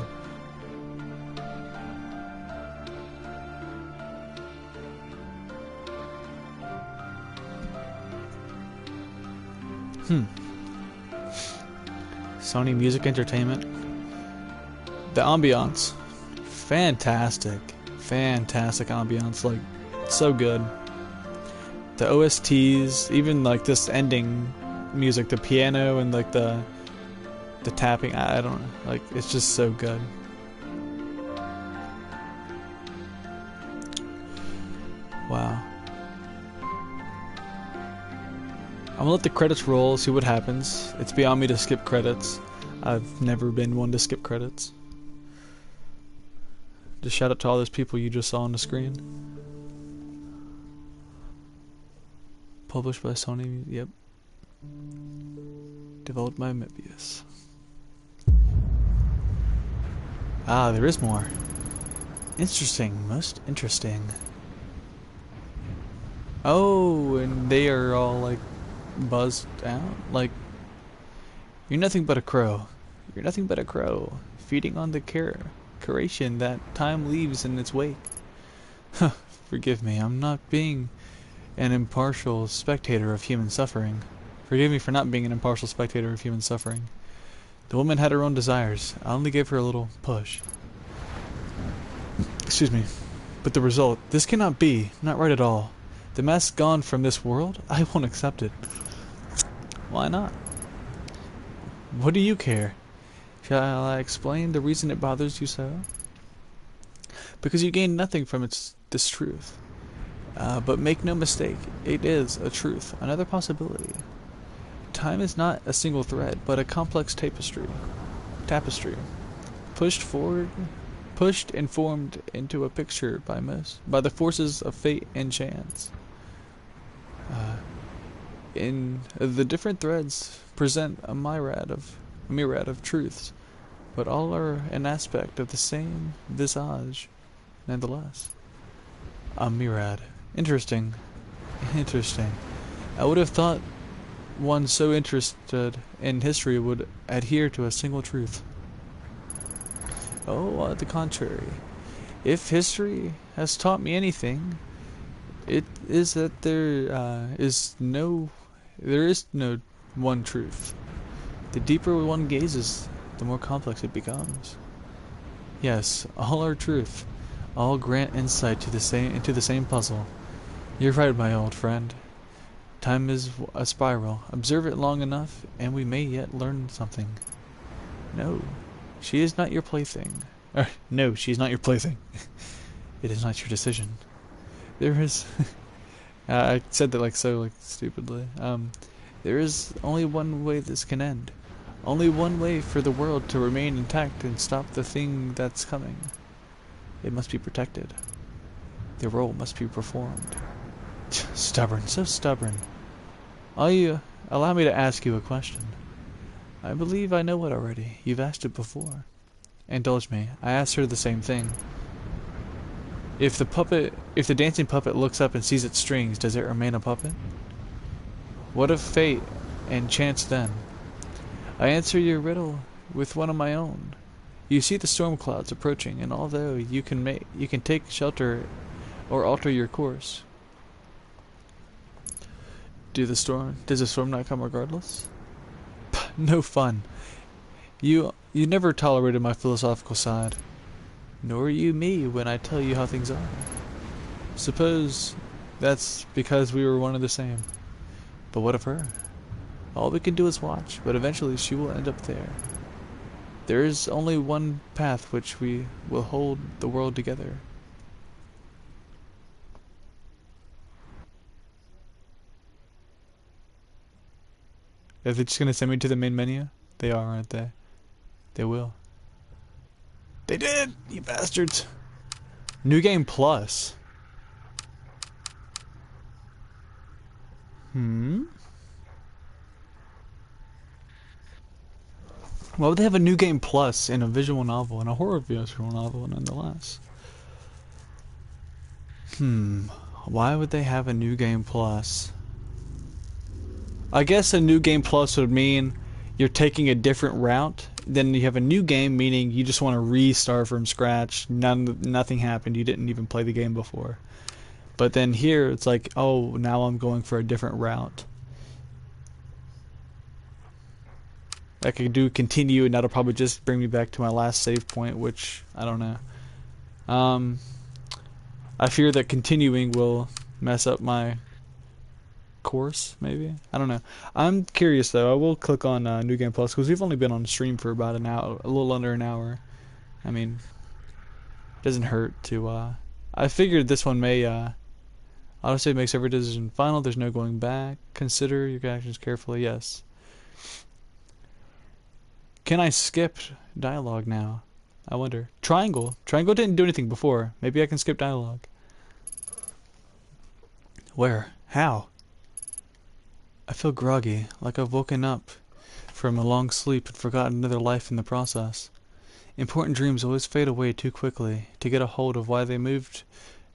Sony Music Entertainment. The ambiance. Fantastic ambiance, like so good. The OSTs, even like this ending music, the piano and like the tapping, I don't know, like it's just so good. Wow. I'm gonna let the credits roll, see what happens. It's beyond me to skip credits. I've never been one to skip credits. Just shout out to all those people you just saw on the screen. Published by Sony, yep. Developed by Mebius. Ah, there is more. Interesting, most interesting. Oh, and they are all like buzzed out. Like, you're nothing but a crow. You're nothing but a crow, feeding on the curation that time leaves in its wake. Forgive me, I'm not being an impartial spectator of human suffering. Forgive me for not being an impartial spectator of human suffering. The woman had her own desires. I only gave her a little push. Excuse me. But the result, this cannot be, not right at all. The mask gone from this world? I won't accept it. Why not? What do you care? Shall I explain the reason it bothers you so? Because you gain nothing from this truth. But make no mistake, it is a truth, another possibility. Time is not a single thread, but a complex tapestry. Pushed pushed and formed into a picture by the forces of fate and chance. In the different threads present a myriad of truths, but all are an aspect of the same visage, nonetheless. A myriad. Interesting. Interesting. I would have thought one so interested in history would adhere to a single truth. Oh, on the contrary. If history has taught me anything, it is that there is no one truth. The deeper one gazes, the more complex it becomes. Yes, all are truth. All grant insight into the same puzzle. You're right, my old friend. Time is a spiral. Observe it long enough, and we may yet learn something. No, she is not your plaything. No, she is not your plaything. It is not your decision. There is... I said that stupidly. There is only one way this can end. Only one way for the world to remain intact and stop the thing that's coming. It must be protected. The role must be performed. Stubborn, so stubborn. Allow me to ask you a question. I believe I know it already. You've asked it before. Indulge me. I asked her the same thing. If the dancing puppet looks up and sees its strings, does it remain a puppet? What of fate and chance then? I answer your riddle with one of my own. You see the storm clouds approaching, and although you can take shelter or alter your course, does the storm not come regardless? No fun. You never tolerated my philosophical side, nor you me when I tell you how things are. Suppose that's because we were one and the same. But what of her? All we can do is watch, but eventually she will end up there. There is only one path which we will hold the world together. Are they just gonna send me to the main menu? They are, aren't they? They will. They did! You bastards! New Game Plus. Why would they have a New Game Plus in a visual novel, and a horror visual novel nonetheless? Why would they have a New Game Plus? I guess a New Game Plus would mean you're taking a different route. Then you have a new game, meaning you just want to restart from scratch. Nothing happened. You didn't even play the game before. But then here, it's like, oh, now I'm going for a different route. I could do continue, and that'll probably just bring me back to my last save point, which, I don't know. I fear that continuing will mess up my course, maybe? I don't know. I'm curious, though. I will click on New Game Plus, because we've only been on stream for about an hour, a little under an hour. I mean, it doesn't hurt to, I figured this one may, autosave makes every decision final. There's no going back. Consider your actions carefully. Yes. Can I skip dialogue now? I wonder. Triangle. Triangle didn't do anything before. Maybe I can skip dialogue. Where? How? I feel groggy, like I've woken up from a long sleep and forgotten another life in the process. Important dreams always fade away too quickly to get a hold of why they moved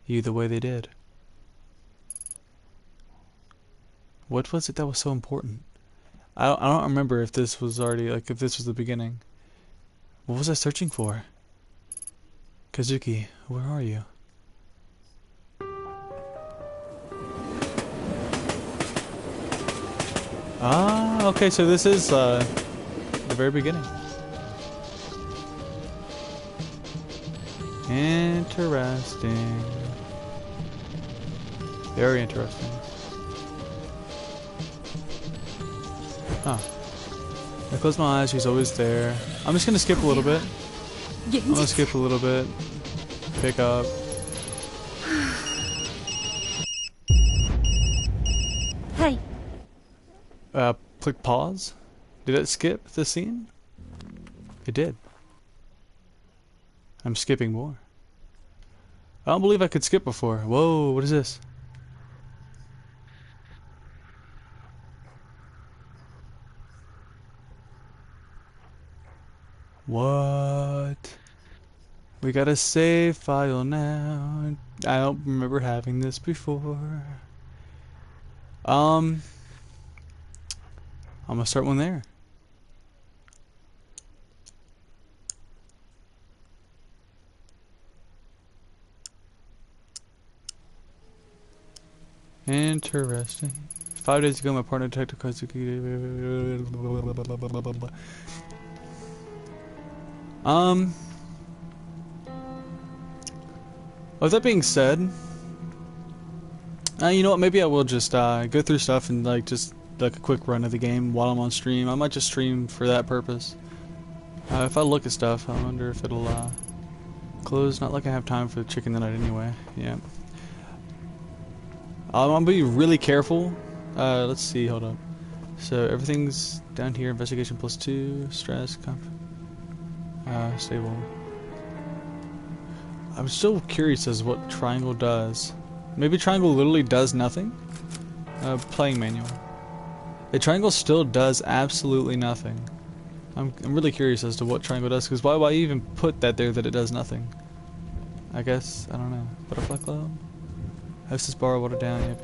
you the way they did. What was it that was so important? I don't remember if this was already, like, if this was the beginning. What was I searching for? Kazuki, where are you? Ah, okay, so this is, the very beginning. Interesting. Very interesting. Huh. I close my eyes, she's always there. I'm just gonna skip a little bit. I'm gonna skip a little bit. Pick up. Hey. Click pause. Did it skip the scene? It did. I'm skipping more. I don't believe I could skip before. Whoa, what is this? What? We got a save file now. I don't remember having this before. I'm gonna start one there. Interesting. 5 days ago, my partner detective Kazuki. With that being said, you know what? Maybe I will just go through stuff and just a quick run of the game while I'm on stream. I might just stream for that purpose. If I look at stuff, I wonder if it'll close. Not like I have time for the chicken tonight anyway. Yeah. I'm gonna be really careful. Let's see. Hold up. So everything's down here. Investigation +2. Stress. Stable. I'm still curious as to what triangle does. Maybe triangle literally does nothing? Playing manual. The triangle still does absolutely nothing. I'm really curious as to what triangle does, because why even put that there that it does nothing? I guess, I don't know. Butterfly club? Hostess bar, water down, yep.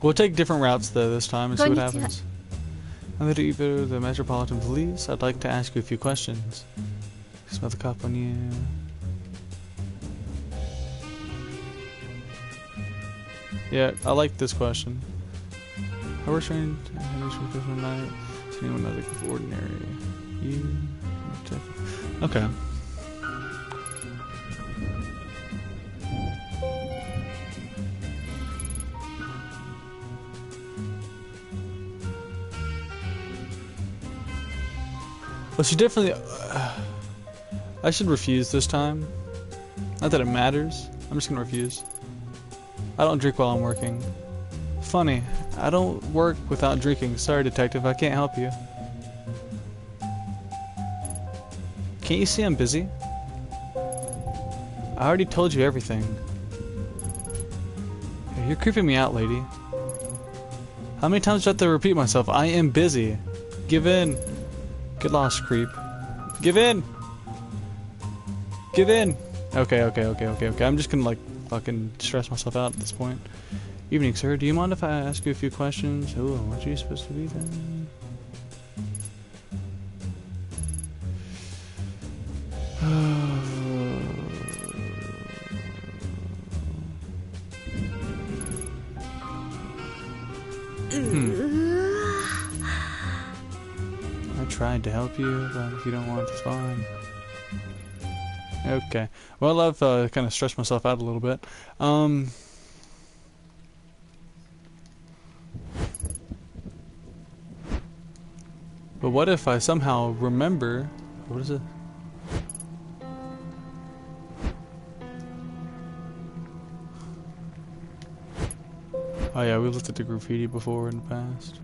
We'll take different routes though this time and see what happens. Now that either the Metropolitan Police, I'd like to ask you a few questions. Smell the cop on you. Yeah, I like this question. How we're trained night. Is anyone other than ordinary? You? Okay. Well, she definitely... I should refuse this time. Not that it matters. I'm just gonna refuse. I don't drink while I'm working. Funny. I don't work without drinking. Sorry, detective. I can't help you. Can't you see I'm busy? I already told you everything. You're creeping me out, lady. How many times do I have to repeat myself? I am busy. Give in. Get lost, creep. Give in! Give in! Okay. I'm just gonna fucking stress myself out at this point. Evening, sir. Do you mind if I ask you a few questions? Oh, what are you supposed to be then? I tried to help you, but if you don't want, it's fine. Okay. Well, I've kind of stressed myself out a little bit. But what if I somehow remember... What is it? Oh yeah, we looked at the graffiti before in the past.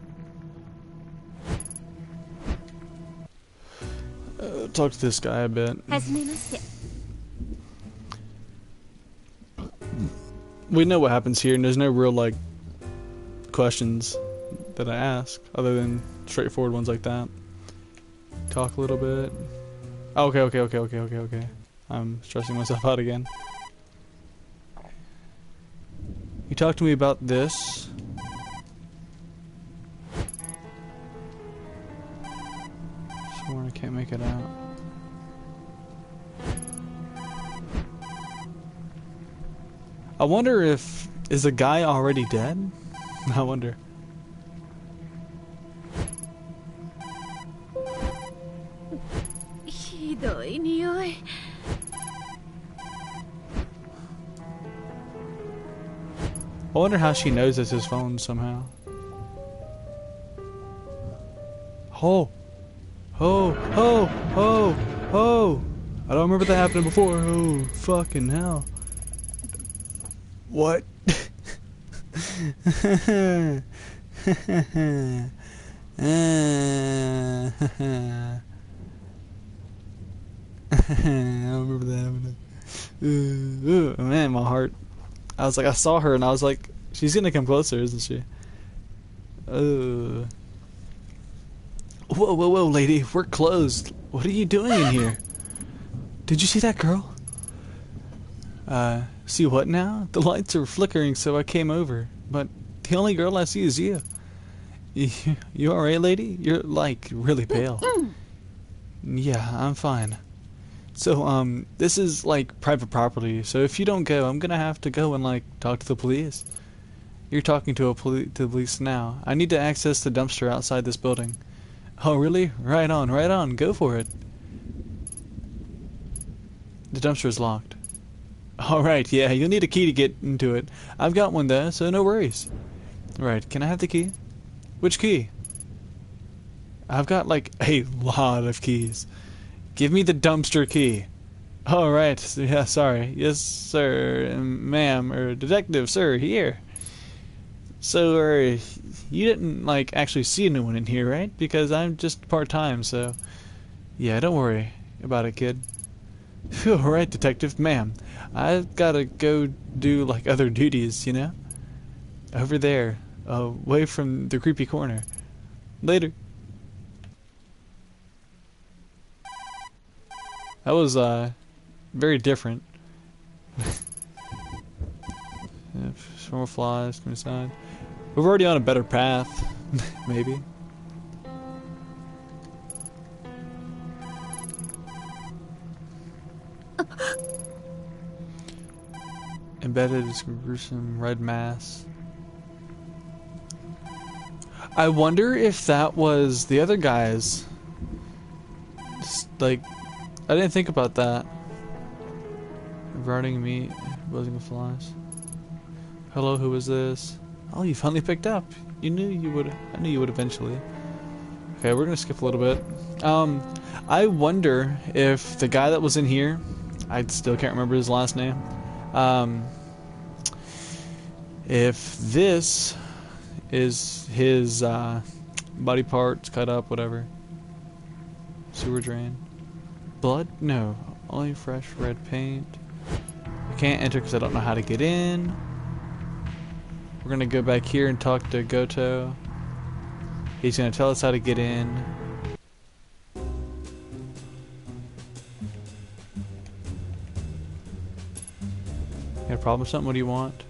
Talk to this guy a bit. We know what happens here, and there's no real questions that I ask, other than straightforward ones like that. Talk a little bit. Oh, okay. I'm stressing myself out again. You talked to me about this. Sworn I can't make it out. I wonder if... Is the guy already dead? I wonder. I wonder how she knows it's his phone somehow. Oh! I don't remember that happening before. Oh, fucking hell. What? I remember that. Man, my heart. I was like, I saw her and I was like, she's gonna come closer, isn't she? Whoa, whoa, whoa, lady, we're closed. What are you doing in here? Did you see that girl? See what now? The lights are flickering, so I came over. But the only girl I see is you. You alright, lady? You're, like, really pale. Yeah, I'm fine. So, this is, like, private property, so if you don't go, I'm gonna have to go and, like, talk to the police. You're talking to to the police now. I need to access the dumpster outside this building. Oh, really? Right on, go for it. The dumpster is locked. Alright, yeah, you'll need a key to get into it. I've got one though, so no worries. Right, can I have the key? Which key? I've got, like, a lot of keys. Give me the dumpster key. Oh, right. Yeah, sorry. Yes, sir, ma'am, or detective, sir, here. So, you didn't, like, actually see anyone in here, right? Because I'm just part-time, so... Yeah, don't worry about it, kid. Phew, right, detective, ma'am. I've gotta go do, like, other duties, you know? Over there, away from the creepy corner. Later. That was, very different. More flies, come inside. We're already on a better path, maybe. Embedded is gruesome red mass. I wonder if that was the other guys. Just, like, I didn't think about that. Rotting meat, buzzing of flies. Hello, who is this? Oh, you finally picked up. You knew you would. I knew you would eventually. Okay, we're gonna skip a little bit. I wonder if the guy that was in here, I still can't remember his last name. If this is his body parts cut up, whatever. Sewer drain. Blood? No. Only fresh red paint. I can't enter because I don't know how to get in. We're gonna go back here and talk to Goto. He's gonna tell us how to get in. Got a problem with something? What do you want?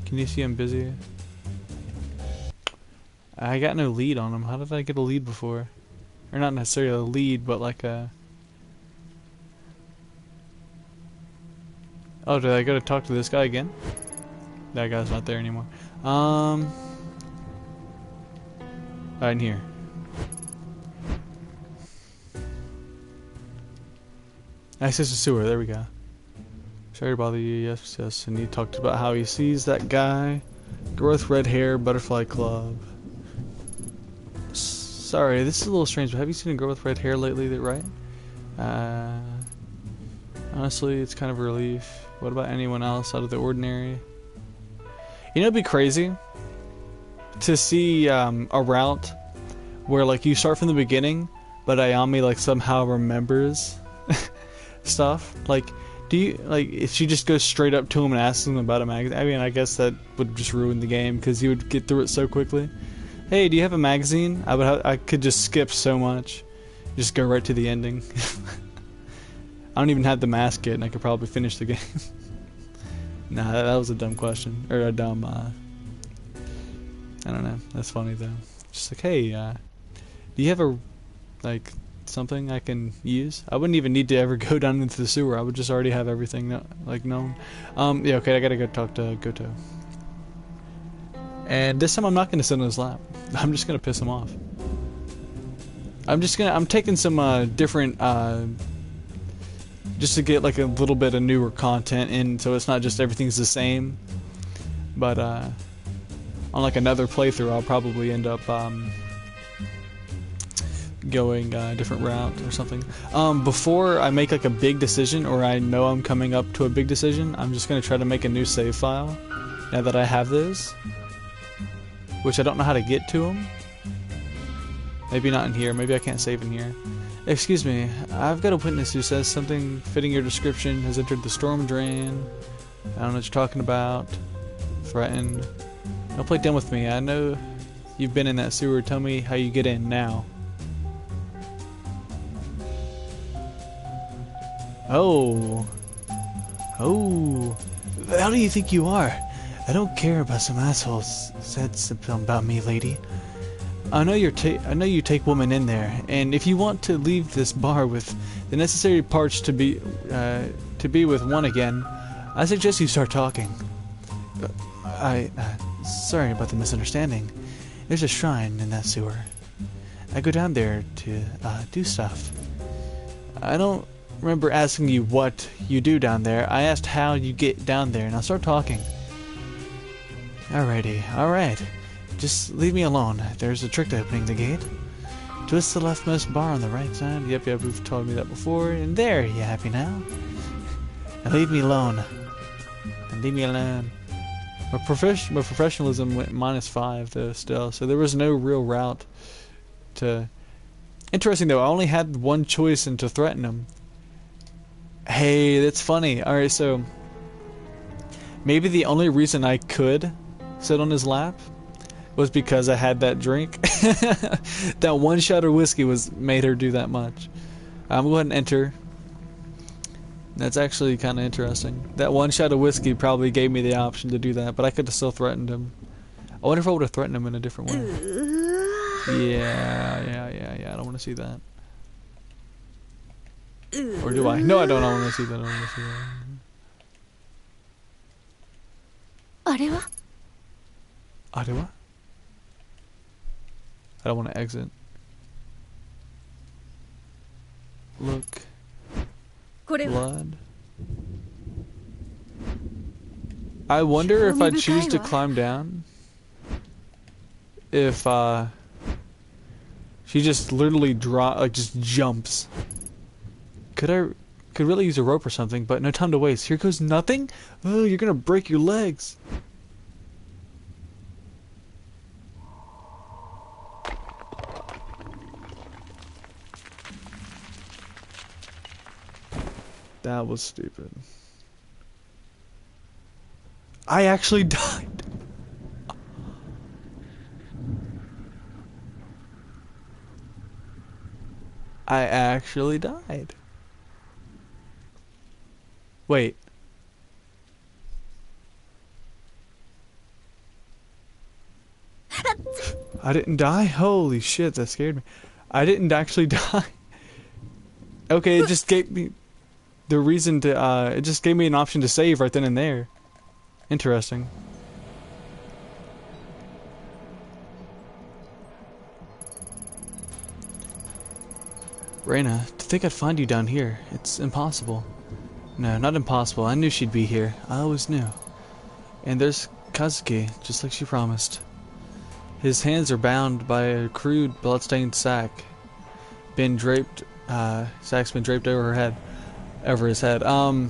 Can you see I'm busy? I got no lead on him. How did I get a lead before? Or not necessarily a lead, but like a... Oh, did I go to talk to this guy again? That guy's not there anymore. Right in here. Access to sewer, there we go. Sorry to bother you, yes. And he talked about how he sees that guy. Growth red hair, butterfly club. Sorry, this is a little strange, but have you seen a girl with red hair lately, right? Honestly, it's kind of a relief. What about anyone else out of the ordinary? You know, it'd be crazy to see a route where, like, you start from the beginning, but Ayami, like, somehow remembers stuff. Like, do you, like, if she just goes straight up to him and asks him about a magazine? I mean, I guess that would just ruin the game because he would get through it so quickly. Hey, do you have a magazine? I could just skip so much. Just go right to the ending. I don't even have the mask yet, and I could probably finish the game. Nah, that was a dumb question. Or a dumb, I don't know. That's funny, though. Just like, hey, do you have a, like, something I can use? I wouldn't even need to ever go down into the sewer. I would just already have everything, known. Yeah, okay, I gotta go talk to Goto. And this time I'm not gonna sit on his lap. I'm just gonna piss him off. I'm taking some, different, just to get like a little bit of newer content in, so it's not just everything's the same. But on like another playthrough, I'll probably end up going a different route or something. Before I make like a big decision, or I know I'm coming up to a big decision, I'm just gonna try to make a new save file. Now that I have this, which I don't know how to get to him. Maybe not in here. Maybe I can't save in here. Excuse me, I've got a witness who says something fitting your description has entered the storm drain. I don't know what you're talking about. Threatened. Don't play dumb with me. I know you've been in that sewer. Tell me how you get in now. Oh. Oh. How do you think you are? I don't care about some assholes said something about me, lady. I know you take women in there, and if you want to leave this bar with the necessary parts to be with one again, I suggest you start talking. Sorry about the misunderstanding. There's a shrine in that sewer. I go down there to do stuff. I don't remember asking you what you do down there. I asked how you get down there. Now start talking. Alrighty, alright. Just leave me alone. There's a trick to opening the gate. Twist the leftmost bar on the right side. Yep, you've told me that before. And there, you happy now? Now leave me alone. And leave me alone. My professionalism went -5 though still, so there was no real route to... Interesting though, I only had one choice and to threaten him. Hey, that's funny. Alright, so... Maybe the only reason I could sit on his lap was because I had that drink. That one shot of whiskey made her do that much. I'm going to enter. That's actually kind of interesting. That one shot of whiskey probably gave me the option to do that, but I could have still threatened him. I wonder if I would have threatened him in a different way. Yeah. I don't want to see that. Or do I? No, I don't. I want to see that. I want to see that. Arewa? Arewa? I don't want to exit. Look. Blood. I wonder if I choose to climb down. If she just literally just jumps. Could really use a rope or something, but no time to waste. Here goes nothing? Oh, you're gonna break your legs. That was stupid. I actually died. I actually died. Wait. I didn't die? Holy shit, that scared me. I didn't actually die. Okay, it just gave me the reason to, it just gave me an option to save right then and there. Interesting. Reina, to think I'd find you down here, it's impossible. No, not impossible. I knew she'd be here. I always knew. And there's Kazuki, just like she promised. His hands are bound by a crude, blood-stained sack. Sack's been draped over his head. I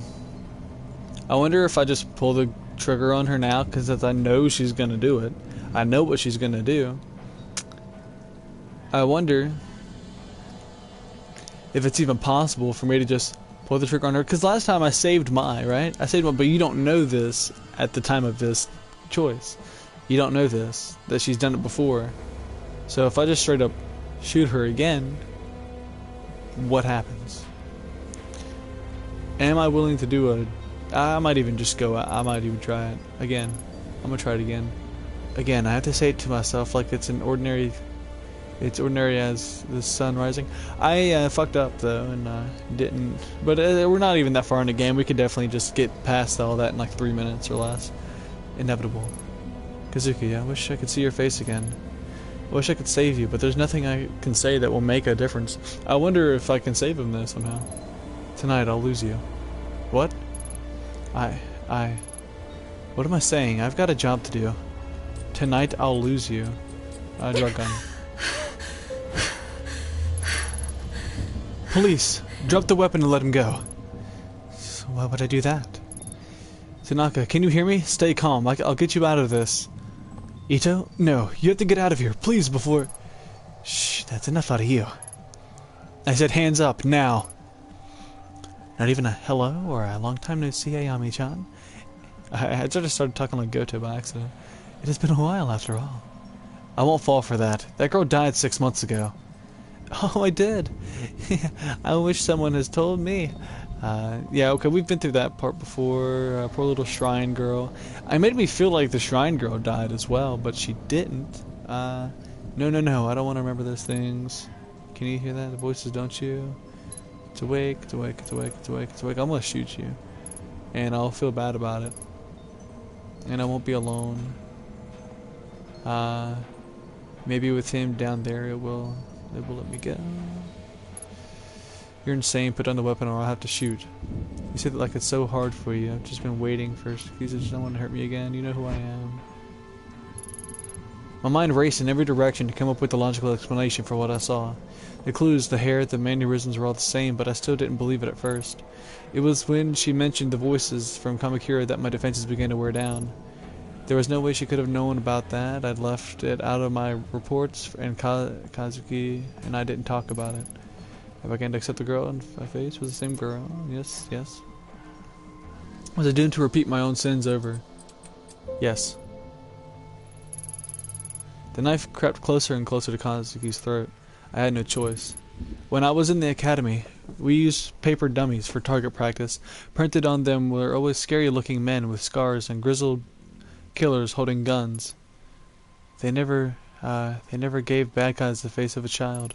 wonder if I just pull the trigger on her now, because I know she's gonna do it. I know what she's gonna do. I wonder if it's even possible for me to just pull the trigger on her, because last time I saved Mai, right? I saved Mai, but you don't know this at the time of this choice. You don't know this, that she's done it before. So if I just straight up shoot her again, what happens? Am I willing to do I might even just go, I might even try it again. I'm gonna try it again. Again, I have to say it to myself like it's ordinary as the sun rising. I fucked up though and didn't, but we're not even that far in the game. We could definitely just get past all that in like 3 minutes or less. Inevitable. Kazuki, I wish I could see your face again. I wish I could save you, but there's nothing I can say that will make a difference. I wonder if I can save him though somehow. Tonight I'll lose you. What? What am I saying? I've got a job to do. Tonight I'll lose you. Drug gun. Police! Drop the weapon and let him go. So why would I do that? Tanaka, can you hear me? Stay calm. I'll get you out of this. Ito? No, you have to get out of here, please, before... Shh, that's enough out of you. I said hands up, now. Not even a hello or a long time no see, Ayami-chan? I just started talking like Goto by accident. It has been a while, after all. I won't fall for that. That girl died 6 months ago. Oh, I did. I wish someone has told me. Yeah, okay, we've been through that part before. Poor little shrine girl. I made me feel like the shrine girl died as well, but she didn't. No, I don't want to remember those things. Can you hear that? The voices, don't you? It's awake, it's awake, it's awake, it's awake, it's awake. I'm gonna shoot you. And I'll feel bad about it. And I won't be alone. Maybe with him down there it will let me go. You're insane, put down the weapon or I'll have to shoot. You say that like it's so hard for you. I've just been waiting for excuses. No one to hurt me again. You know who I am. My mind raced in every direction to come up with a logical explanation for what I saw. The clues, the hair, the mannerisms were all the same, but I still didn't believe it at first. It was when she mentioned the voices from Kamakura that my defenses began to wear down. There was no way she could have known about that. I'd left it out of my reports, and Kazuki and I didn't talk about it. Have I began to accept the girl in my face was the same girl? Yes, yes. Was I doomed to repeat my own sins over? Yes. The knife crept closer and closer to Kazuki's throat. I had no choice. When I was in the academy, we used paper dummies for target practice. Printed on them were always scary-looking men with scars and grizzled killers holding guns. They never gave bad guys the face of a child.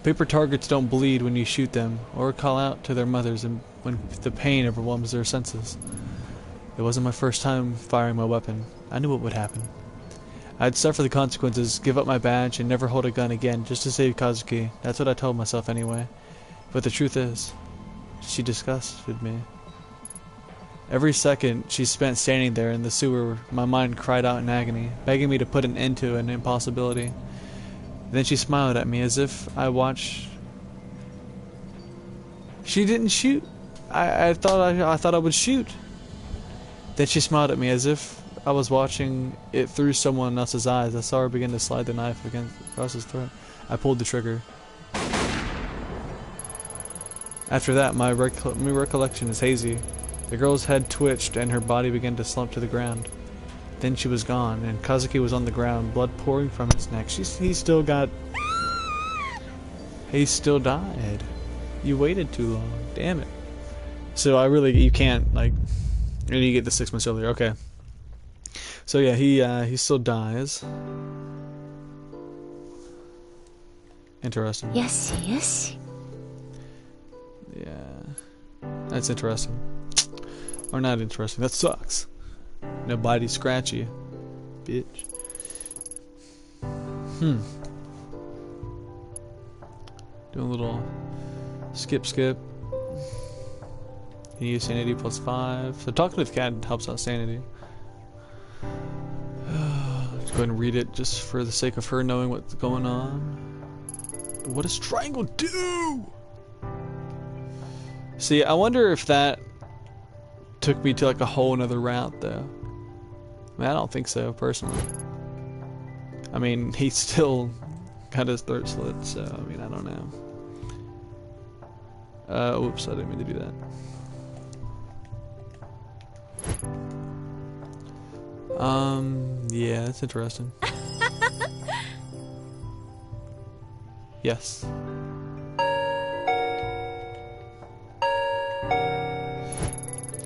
Paper targets don't bleed when you shoot them, or call out to their mothers when the pain overwhelms their senses. It wasn't my first time firing my weapon. I knew what would happen. I'd suffer the consequences, give up my badge, and never hold a gun again, just to save Kazuki. That's what I told myself anyway. But the truth is, she disgusted me. Every second she spent standing there in the sewer, my mind cried out in agony, begging me to put an end to an impossibility. Then she smiled at me as if I watched... She didn't shoot. I thought I would shoot. Then she smiled at me as if I was watching it through someone else's eyes. I saw her begin to slide the knife across his throat. I pulled the trigger. After that, my recollection is hazy. The girl's head twitched and her body began to slump to the ground. Then she was gone, and Kazuki was on the ground, blood pouring from his neck. He still died. You waited too long. Damn it. So you can't, like, and you get the 6 months earlier. Okay. So yeah, he still dies. Interesting. Yes, yes. Yeah. That's interesting. Or not interesting. That sucks. Nobody scratch you, bitch. Doing a little skip. You use sanity +5. So talking to the cat helps out sanity. Let's go ahead and read it just for the sake of her knowing what's going on. What does triangle do? See, I wonder if that took me to like a whole another route though. I mean, I don't think so, personally. I mean, he still got his throat slit, so I mean, I don't know. Whoops, I didn't mean to do that. Yeah, that's interesting. Yes.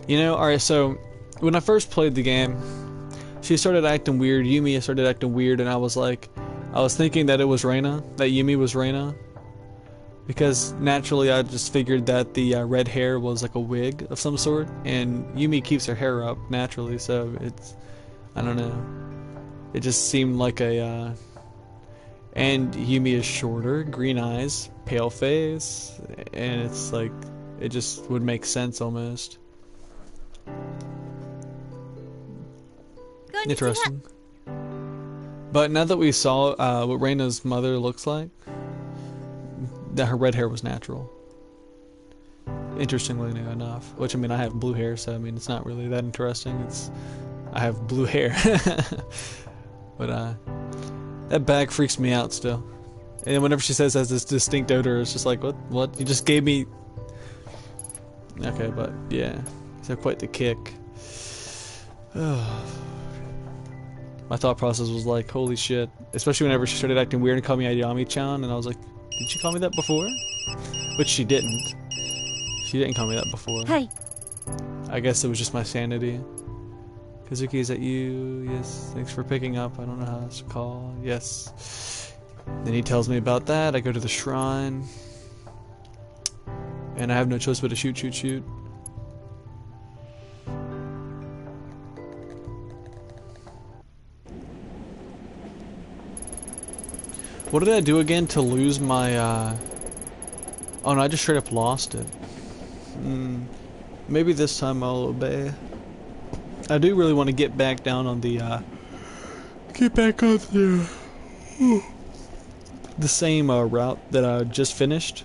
You know, alright, so when I first played the game, she started acting weird, Yumi started acting weird, and I was thinking that it was Reina, that Yumi was Reina. Because naturally I just figured that the red hair was like a wig of some sort, and Yumi keeps her hair up naturally, so it's, I don't know. It just seemed like a, and Yumi is shorter, green eyes, pale face, and it's like, it just would make sense almost. Interesting. But now that we saw what Reina's mother looks like, that her red hair was natural. Interestingly enough. Which, I mean, I have blue hair, so I mean, it's not really that interesting. I have blue hair. But that bag freaks me out still. And whenever she says it has this distinct odor, it's just like, what? You just gave me... Okay, but yeah. So quite the kick. My thought process was like, holy shit. Especially whenever she started acting weird and called me Ayami-chan, and I was like, did she call me that before? Which she didn't. She didn't call me that before. Hi. I guess it was just my sanity. Kazuki, is that you? Yes. Thanks for picking up. I don't know how else to call. Yes. Then he tells me about that. I go to the shrine. And I have no choice but to shoot. What did I do again to lose my, Oh no, I just straight up lost it. Maybe this time I'll obey. I do really want to get back down on the, Get back on the same, route that I just finished.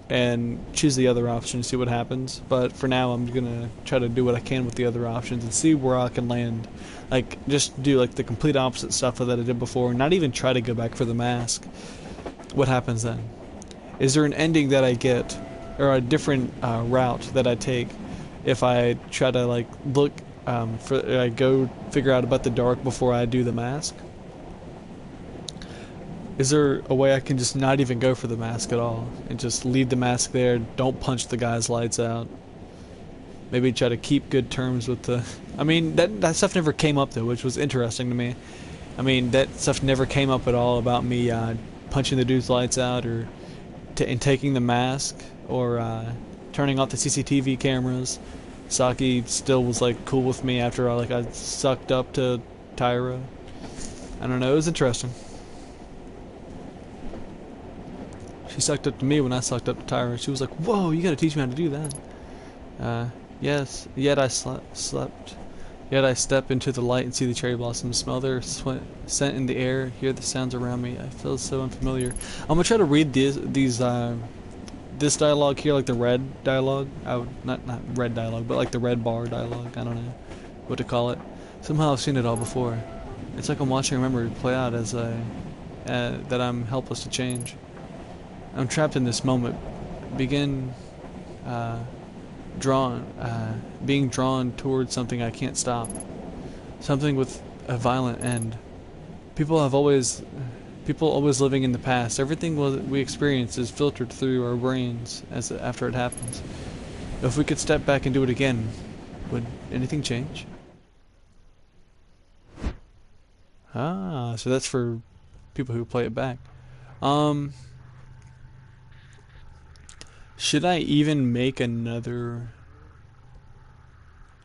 And choose the other option to see what happens. But for now, I'm gonna try to do what I can with the other options and see where I can land. Like, just do like the complete opposite stuff that I did before, and not even try to go back for the mask. What happens then? Is there an ending that I get, or a different route that I take if I try to like look I go figure out about the dark before I do the mask? Is there a way I can just not even go for the mask at all and just leave the mask there, don't punch the guy's lights out? Maybe try to keep good terms with the... I mean, that stuff never came up though, which was interesting to me. I mean, that stuff never came up at all about me punching the dude's lights out or and taking the mask or turning off the CCTV cameras. Saki still was like cool with me after I sucked up to Tyra. I don't know, it was interesting. She sucked up to me when I sucked up to Tyra. She was like, whoa, you gotta teach me how to do that. Yes, yet I slept. Yet I step into the light and see the cherry blossoms, smell their scent in the air, hear the sounds around me. I feel so unfamiliar. I'm gonna try to read this dialogue here, like the red dialogue. Not red dialogue, but like the red bar dialogue. I don't know what to call it. Somehow I've seen it all before. It's like I'm watching Remembrance play out as that I'm helpless to change. I'm trapped in this moment. Being drawn towards something I can't stop. Something with a violent end. People always living in the past. Everything we experience is filtered through our brains after it happens. If we could step back and do it again, would anything change? Ah, so that's for people who play it back. Should I even make another...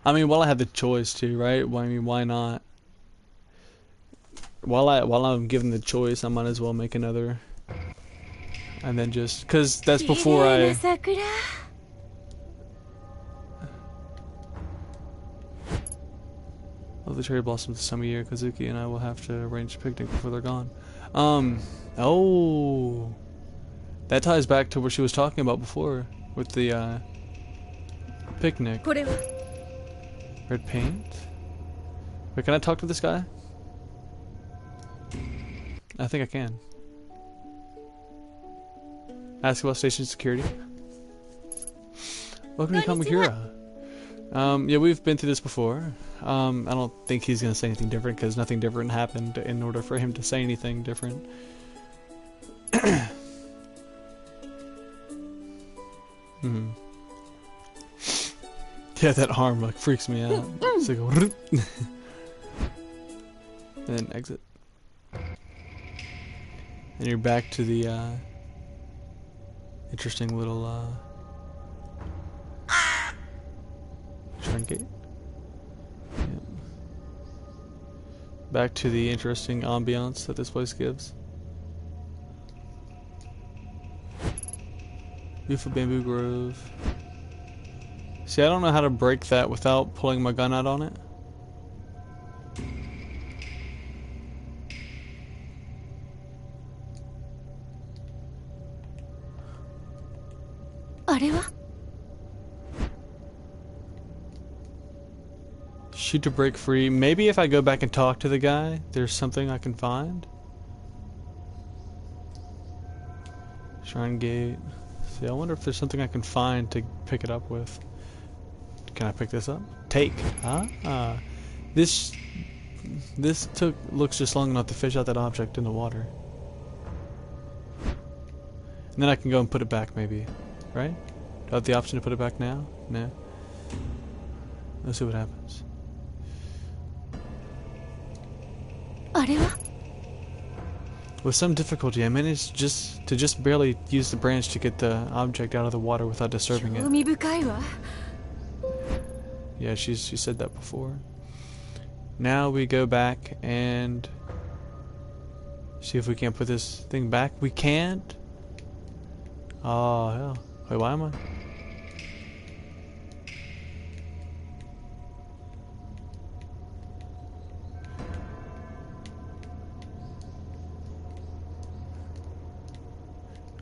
I mean, while I have the choice to, right? Well, I mean, why not? While I'm given the choice, I might as well make another. And then just... Because that's before I... Love the cherry blossoms this time of year. Kazuki and I will have to arrange a picnic before they're gone. Oh... That ties back to what she was talking about before with the picnic. Red paint? Wait, can I talk to this guy? I think I can. Ask about station security. Welcome to Kamakura. Yeah, we've been through this before. I don't think he's gonna say anything different because nothing different happened in order for him to say anything different. Yeah, that arm like freaks me out. It's like and then exit. And you're back to the interesting little trinket. Yeah. Back to the interesting ambiance that this place gives. Beautiful bamboo grove. See, I don't know how to break that without pulling my gun out on it. Shoot to break free. Maybe if I go back and talk to the guy, there's something I can find. Shrine gate. See, I wonder if there's something I can find to pick it up with. Can I pick this up? Take. Ah. This looks just long enough to fish out that object in the water. And then I can go and put it back, maybe. Right? Do I have the option to put it back now? No. Let's see what happens. With some difficulty, I managed to just barely use the branch to get the object out of the water without disturbing it. Yeah, she said that before. Now we go back and see if we can't put this thing back. We can't? Oh, hell. Wait, why am I?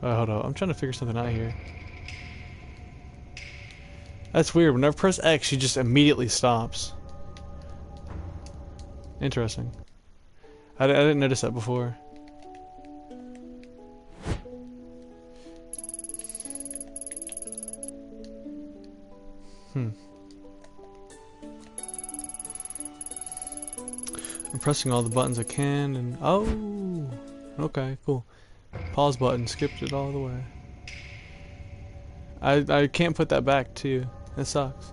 Oh, hold on. I'm trying to figure something out here. That's weird. Whenever I press X, she just immediately stops. Interesting. I didn't notice that before. I'm pressing all the buttons I can and... Oh! Okay, cool. Pause button, skipped it all the way. I can't put that back too. That sucks.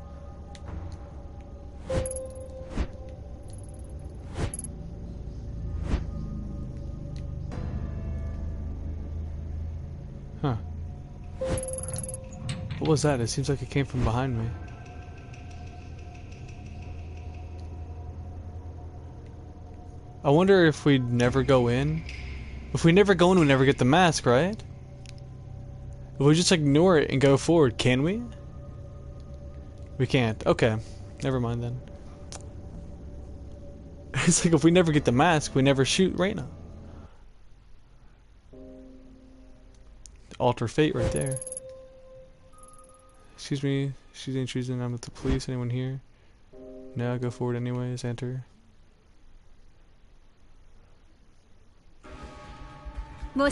Huh. What was that? It seems like it came from behind me. I wonder if we'd never go in. If we never go in, we never get the mask, right? If we just ignore it and go forward, can we? We can't. Okay. Never mind then. It's like if we never get the mask, we never shoot Reina. Alter fate right there. Excuse me. She's intrusion. I'm with the police. Anyone here? No, go forward anyways. Enter. My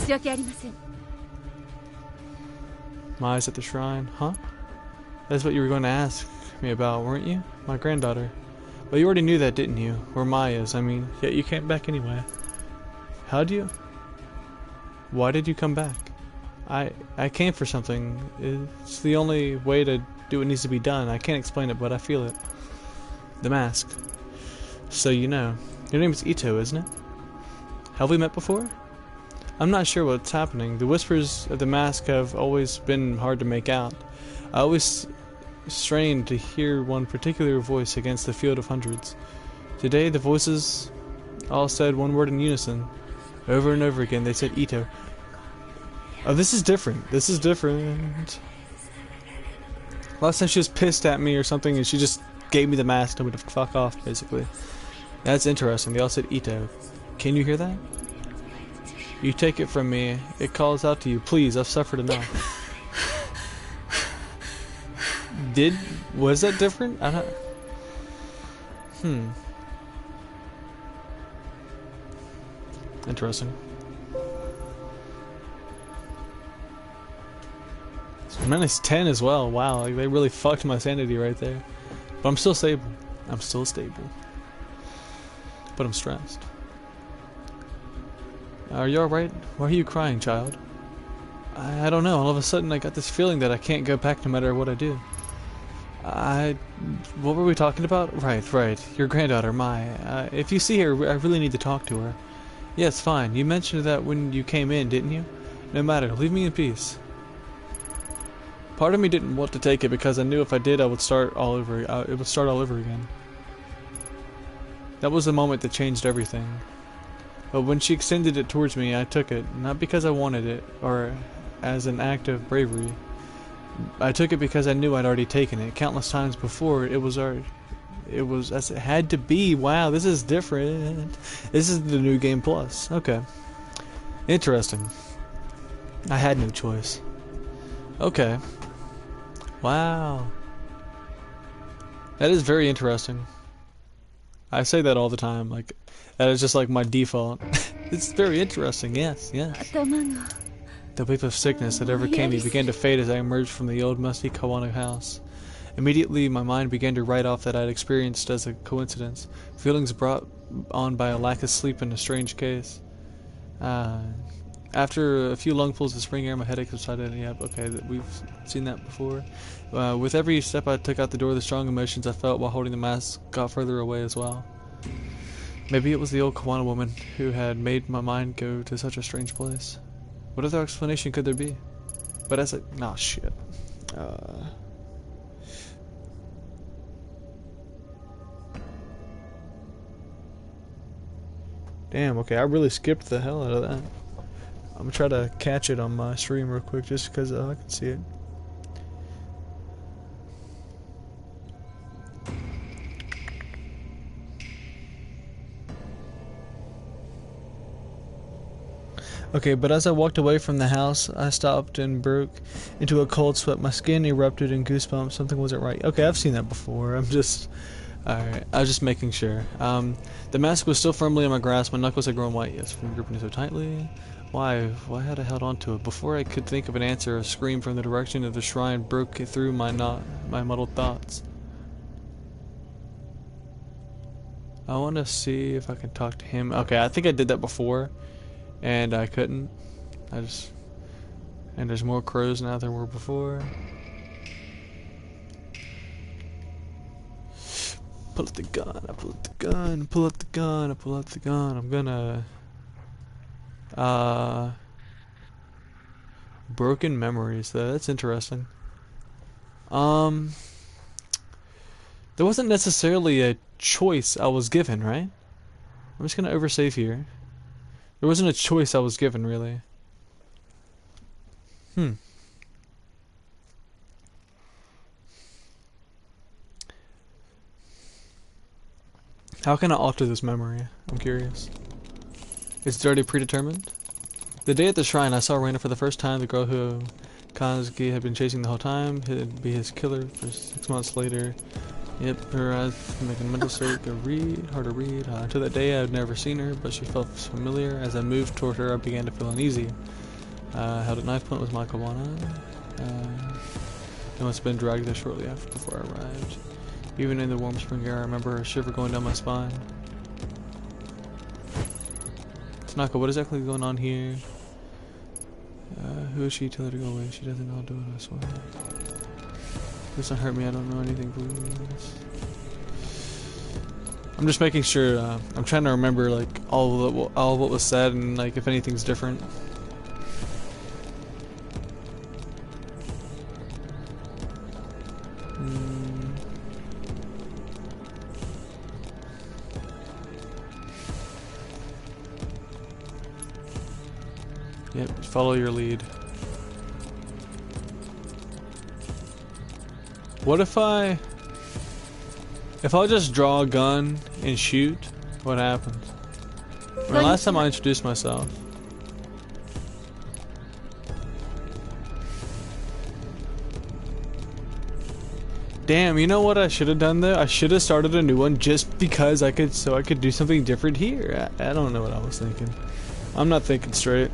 eyes at the shrine. Huh? That's what you were going to ask me about, weren't you? My granddaughter. Well, you already knew that, didn't you? Where Mai is, I mean. Yet you came back anyway. How'd you? Why did you come back? I came for something. It's the only way to do what needs to be done. I can't explain it, but I feel it. The mask. So you know. Your name is Ito, isn't it? Have we met before? I'm not sure what's happening. The whispers of the mask have always been hard to make out. I always strained to hear one particular voice against the field of hundreds. Today the voices all said one word in unison. Over and over again they said Ito. Oh, this is different. This is different. Last time she was pissed at me or something and she just gave me the mask and told me to fuck off, basically. That's interesting. They all said Ito. Can you hear that? You take it from me. It calls out to you. Please, I've suffered enough. Was that different? I don't... Interesting. Minus 10 as well. Wow, like they really fucked my sanity right there. But I'm still stable. I'm still stable. But I'm stressed. Are you alright? Why are you crying, child? I don't know. All of a sudden I got this feeling that I can't go back no matter what I do. What were we talking about? Right. Your granddaughter, Mai. If you see her, I really need to talk to her. Yes, fine. You mentioned that when you came in, didn't you? No matter. Leave me in peace. Part of me didn't want to take it because I knew if I did, I would start all over. It would start all over again. That was the moment that changed everything. But when she extended it towards me, I took it, not because I wanted it, or as an act of bravery. I took it because I knew I'd already taken it. Countless times before, it was as it had to be. Wow, this is different. This is the new game plus. Okay. Interesting. I had no choice. Okay. Wow. That is very interesting. I say that all the time. Like, that is just like my default. It's very interesting. Yes, yes. The wave of sickness that overcame me began to fade as I emerged from the old musty Kawana house. Immediately, my mind began to write off that I had experienced as a coincidence, feelings brought on by a lack of sleep in a strange case. After a few lungfuls of spring air, my headache subsided. Yep, okay, we've seen that before. With every step I took out the door, the strong emotions I felt while holding the mask got further away as well. Maybe it was the old Kawana woman who had made my mind go to such a strange place. What other explanation could there be? But as I... Nah, shit. Damn, okay, I really skipped the hell out of that. I'm gonna try to catch it on my stream real quick just because I can see it. Okay, but as I walked away from the house, I stopped and broke into a cold sweat. My skin erupted in goosebumps. Something wasn't right. Okay, I've seen that before. Alright, I was just making sure. The mask was still firmly in my grasp. My knuckles had grown white. Yes, from gripping it so tightly. Why had I held on to it? Before I could think of an answer, a scream from the direction of the shrine broke through my muddled thoughts. I want to see if I can talk to him. Okay, I think I did that before. And I couldn't. And there's more crows now than there were before. Pull out the gun, I pull out the gun, pull out the gun, I pull out the gun. I'm gonna... Broken memories, though. That's interesting. There wasn't necessarily a choice I was given, right? I'm just gonna oversave here. There wasn't a choice I was given, really. How can I alter this memory? I'm curious. Is it already predetermined? The day at the shrine, I saw Raina for the first time, the girl who Kazuki had been chasing the whole time. He'd be his killer for 6 months later. Yep, her eyes making a mental state hard to read. Until that day, I had never seen her, but she felt familiar. As I moved toward her, I began to feel uneasy. Held at knife point with my Kawana. I must have been dragged there shortly before I arrived. Even in the warm spring air, I remember a shiver going down my spine. Tanaka, what is exactly going on here? Who is she? Tell her to go away. She doesn't know I'll do it, I swear. Please don't hurt me, I don't know anything, please. I'm just making sure, I'm trying to remember, like, all what was said and, like, if anything's different. Yep, follow your lead. What if I just draw a gun and shoot? What happens? I mean, last time I introduced myself. Damn, you know what I should have done though? I should have started a new one just because I could do something different here. I don't know what I was thinking. I'm not thinking straight.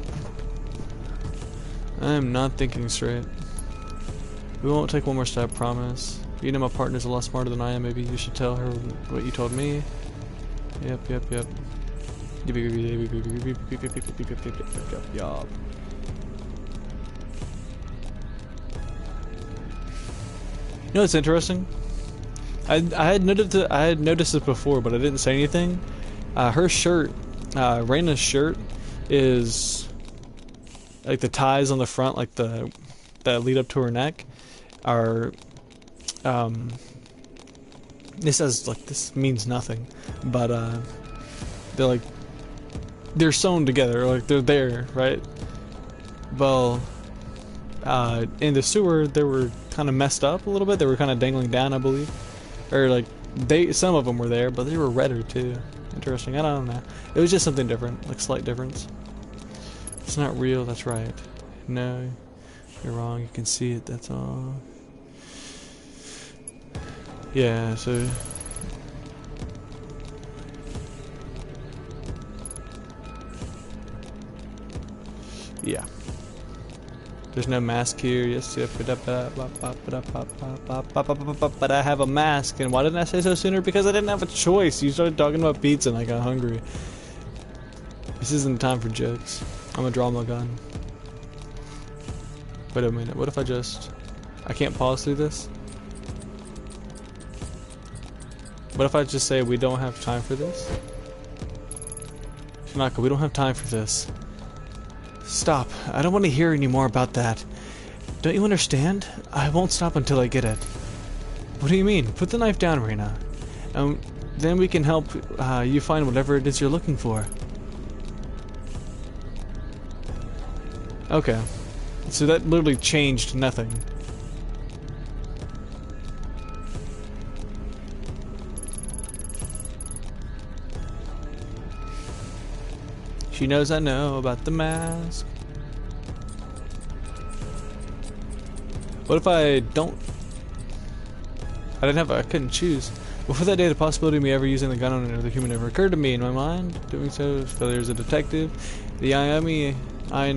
I am not thinking straight. We won't take one more step, promise. You know my partner's a lot smarter than I am. Maybe you should tell her what you told me. Yep. Yup. You know what's interesting? I had noticed this before, but I didn't say anything. Her shirt, Reina's shirt, is like the ties on the front, like that lead up to her neck, are this means nothing, but they're sewn together, like they're there, right? Well, in the sewer they were kind of messed up a little bit. They were kind of dangling down, I believe, or like some of them were there, but they were redder too. Interesting. I don't know. It was just something different, like slight difference. It's not real. That's right. No, you're wrong. You can see it. That's all. Yeah. So Yeah. There's no mask here. Yes, but I have a mask. And why didn't I say so sooner? Because I didn't have a choice. You started talking about pizza and I got hungry. This isn't time for jokes. I'm gonna draw my gun. Wait a minute. What if I just... I can't pause through this? What if I just say we don't have time for this? Tanaka, we don't have time for this. Stop. I don't want to hear any more about that. Don't you understand? I won't stop until I get it. What do you mean? Put the knife down, Rena. Then we can help you find whatever it is you're looking for. Okay. So that literally changed nothing. She knows I know about the mask. What if I don't? I couldn't choose. Before that day, the possibility of me ever using the gun on another human never occurred to me in my mind. Doing so, failure as a detective. The Ayami I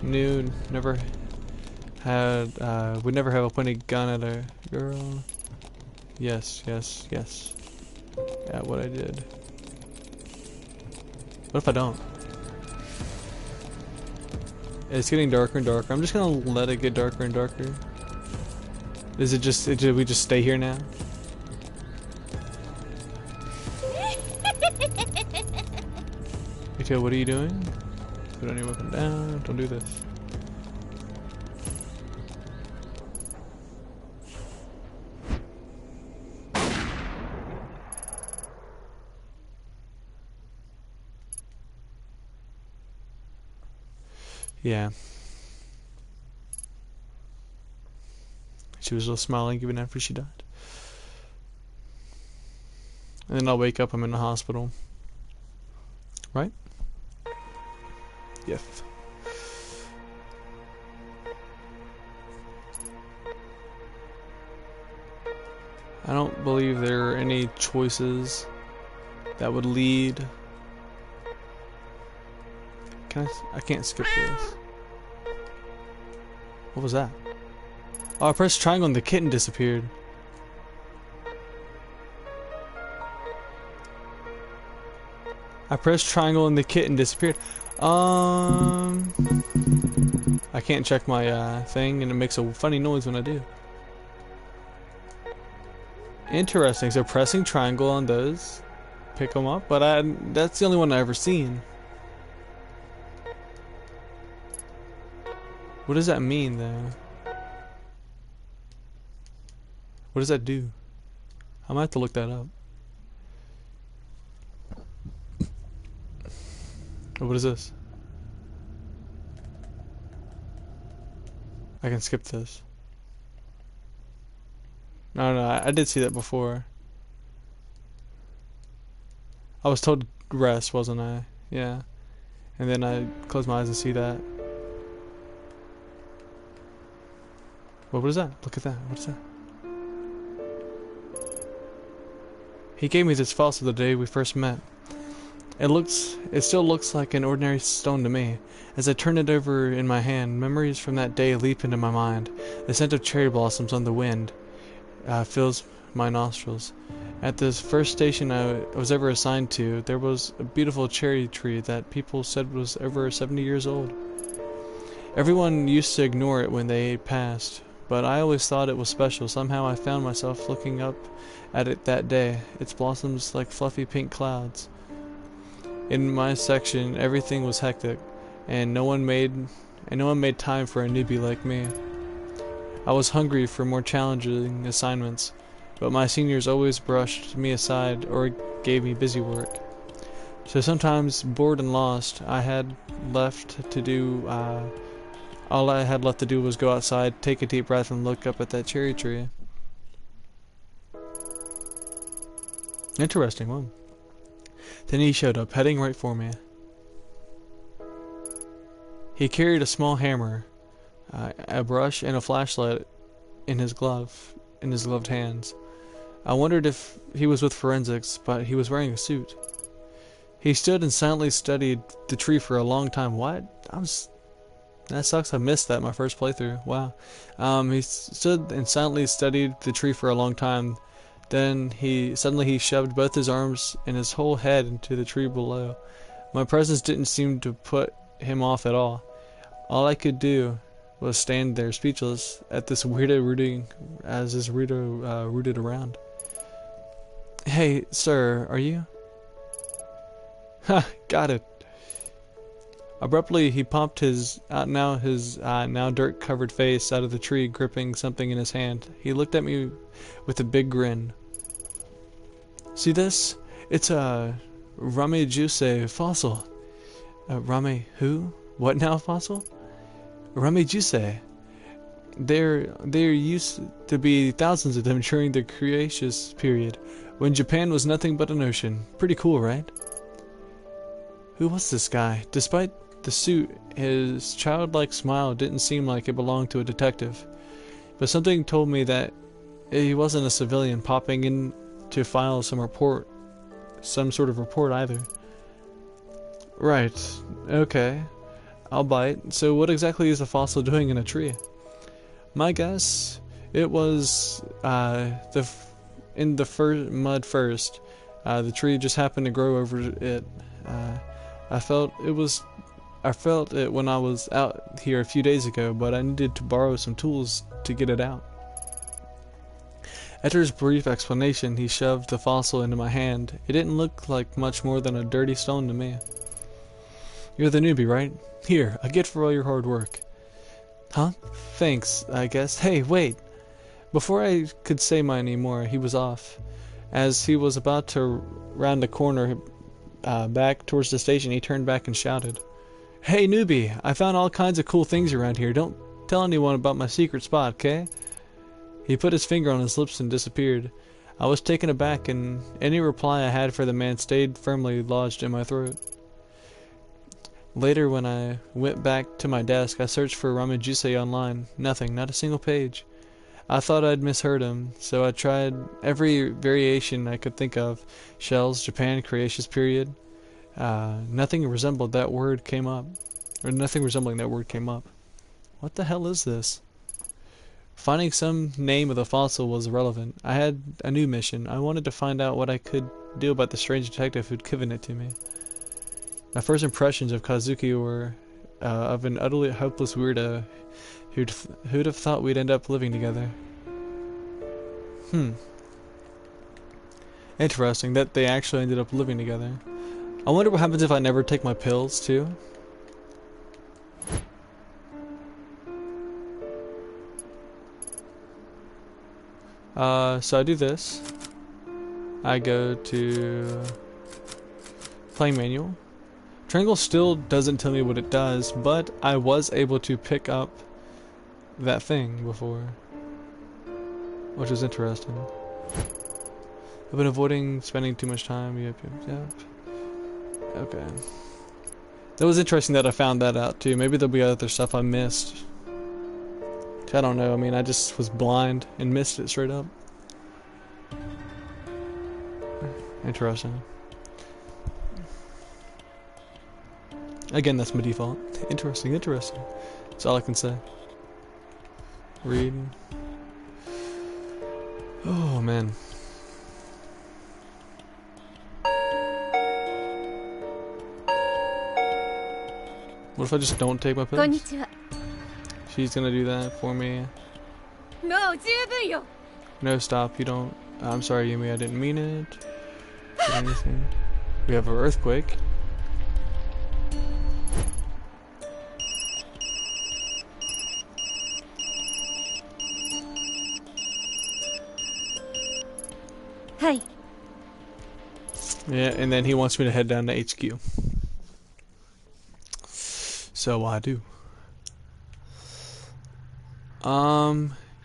knew never had, would never have a pointed gun at a girl. Yes. Yeah, what I did. What if I don't? It's getting darker and darker. I'm just gonna let it get darker and darker. Is it just, did we just stay here now? Okay, what are you doing? Put on your weapon down. Don't do this. Yeah. She was still smiling even after she died. And then I'll wake up, I'm in the hospital. Right? Yes. I don't believe there are any choices that would lead... I can't skip this. What was that? Oh, I pressed triangle and the kitten disappeared. I pressed triangle and the kitten disappeared. I can't check my thing and it makes a funny noise when I do. Interesting. So pressing triangle on those pick them up, but that's the only one I've ever seen. What does that mean, though? What does that do? I might have to look that up. Oh, what is this? I can skip this. No, I did see that before. I was told rest, wasn't I? Yeah. And then I closed my eyes to see that. What is that? Look at that. What is that? He gave me this fossil the day we first met. It still looks like an ordinary stone to me. As I turn it over in my hand, memories from that day leap into my mind. The scent of cherry blossoms on the wind fills my nostrils. At this first station I was ever assigned to, there was a beautiful cherry tree that people said was over 70 years old. Everyone used to ignore it when they passed, but I always thought it was special. Somehow I found myself looking up at it that day, its blossoms like fluffy pink clouds. In my section, everything was hectic, and no one made time for a newbie like me. I was hungry for more challenging assignments, but my seniors always brushed me aside or gave me busy work. So sometimes, bored and lost, all I had left to do was go outside, take a deep breath, and look up at that cherry tree. Interesting one. Then he showed up, heading right for me. He carried a small hammer, a brush, and a flashlight in his gloved hands. I wondered if he was with forensics, but he was wearing a suit. He stood and silently studied the tree for a long time. What? That sucks. I missed that my first playthrough. Wow. He stood and silently studied the tree for a long time. Then he shoved both his arms and his whole head into the tree below. My presence didn't seem to put him off at all. All I could do was stand there speechless at this weirdo rooted around. Hey, sir, are you? Ha, got it. Abruptly, he popped his now dirt-covered face out of the tree, gripping something in his hand. He looked at me with a big grin. See this? It's a Ramejuse fossil. Rame who? What now fossil? Ramejuse. There used to be thousands of them during the Cretaceous period, when Japan was nothing but an ocean. Pretty cool, right? Who was this guy? Despite the suit, his childlike smile didn't seem like it belonged to a detective. But something told me that he wasn't a civilian popping in to file some sort of report either. Right. Okay. I'll bite. So what exactly is a fossil doing in a tree? My guess, it was in the mud first. The tree just happened to grow over it. I felt it when I was out here a few days ago, but I needed to borrow some tools to get it out. After his brief explanation, he shoved the fossil into my hand. It didn't look like much more than a dirty stone to me. You're the newbie, right? Here, a gift for all your hard work. Huh? Thanks, I guess. Hey, wait! Before I could say any more, he was off. As he was about to round the corner back towards the station, he turned back and shouted, Hey, newbie! I found all kinds of cool things around here. Don't tell anyone about my secret spot, okay? He put his finger on his lips and disappeared. I was taken aback, and any reply I had for the man stayed firmly lodged in my throat. Later, when I went back to my desk, I searched for Ramejuse online. Nothing, not a single page. I thought I'd misheard him, so I tried every variation I could think of. Shells, Japan, Cretaceous period. Nothing resembling that word came up. What the hell is this? Finding some name of the fossil was irrelevant. I had a new mission. I wanted to find out what I could do about the strange detective who'd given it to me. My first impressions of Kazuki were of an utterly hopeless weirdo who'd have thought we'd end up living together. Interesting that they actually ended up living together. I wonder what happens if I never take my pills, too. So I do this. I go to playing manual. Triangle still doesn't tell me what it does, but I was able to pick up that thing before, which is interesting. I've been avoiding spending too much time. Yep. Okay. That was interesting that I found that out too. Maybe there'll be other stuff I missed. I don't know. I mean, I just was blind and missed it straight up. Interesting. Again, that's my default. Interesting. That's all I can say. Read. Oh, man. What if I just don't take my pills? Konnichiwa. She's gonna do that for me. No, stop. You don't. I'm sorry, Yumi. I didn't mean it. Did anything. We have an earthquake. Hi. Yeah, and then he wants me to head down to HQ. So I do.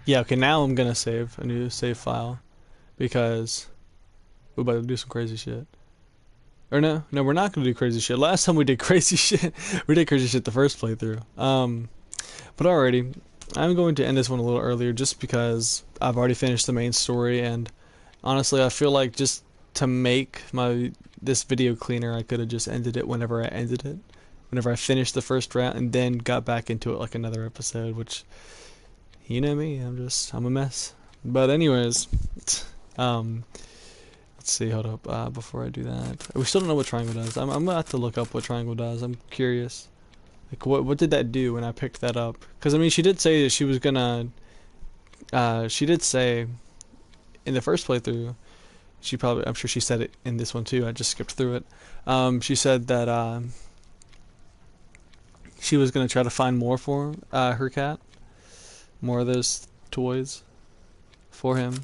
Yeah, okay, now I'm gonna save a new save file because we're about to do some crazy shit. Or no, we're not gonna do crazy shit. Last time we did crazy shit, we did crazy shit the first playthrough. But alrighty, I'm going to end this one a little earlier just because I've already finished the main story, and honestly, I feel like just to make this video cleaner, I could have just ended it whenever I ended it. whenever I finished the first round and then got back into it like another episode, which, you know me, I'm a mess. But anyways, um, let's see, hold up, before I do that. We still don't know what triangle does. I'm gonna have to look up what triangle does. I'm curious. Like, what did that do when I picked that up? Because, I mean, she did say that she was gonna, she did say in the first playthrough, I'm sure she said it in this one too, I just skipped through it. She said that, she was gonna try to find more for, her cat. More of those toys for him.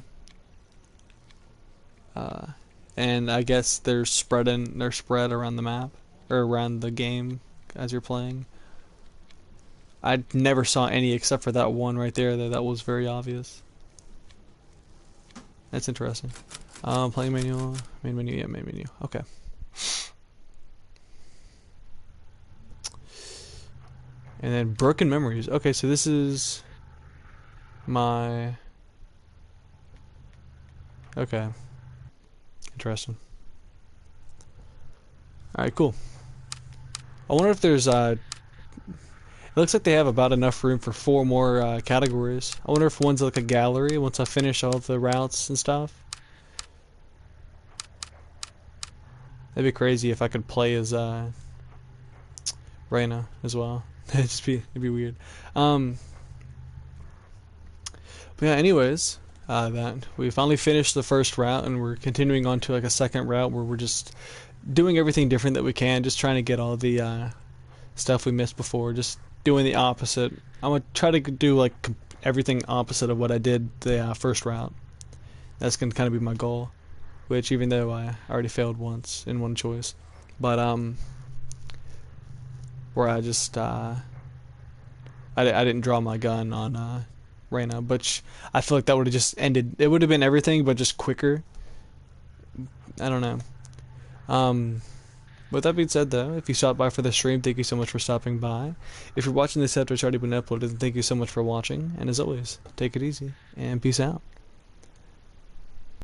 And I guess they're spread around the map, or around the game as you're playing. I never saw any except for that one right there. That was very obvious. That's interesting. Playing manual, main menu, yeah, main menu. Okay. And then broken memories. Okay, so this is my. Okay. Interesting. All right, cool. I wonder if there's it looks like they have about enough room for 4 more categories. I wonder if one's like a gallery once I finish all the routes and stuff. That'd be crazy if I could play as Reyna as well. It'd be weird. But yeah, anyways, that we finally finished the first route and we're continuing on to like a second route where we're just doing everything different that we can, just trying to get all the stuff we missed before, just doing the opposite. I'm gonna try to do like everything opposite of what I did the first route. That's gonna kind of be my goal. Which, even though I already failed once in one choice, but where I just I didn't draw my gun on Reyna, but I feel like that would have just ended. It would have been everything, but just quicker. I don't know. With that being said, though, if you stopped by for the stream, thank you so much for stopping by. If you're watching this after it's already been uploaded, then thank you so much for watching. And as always, take it easy and peace out.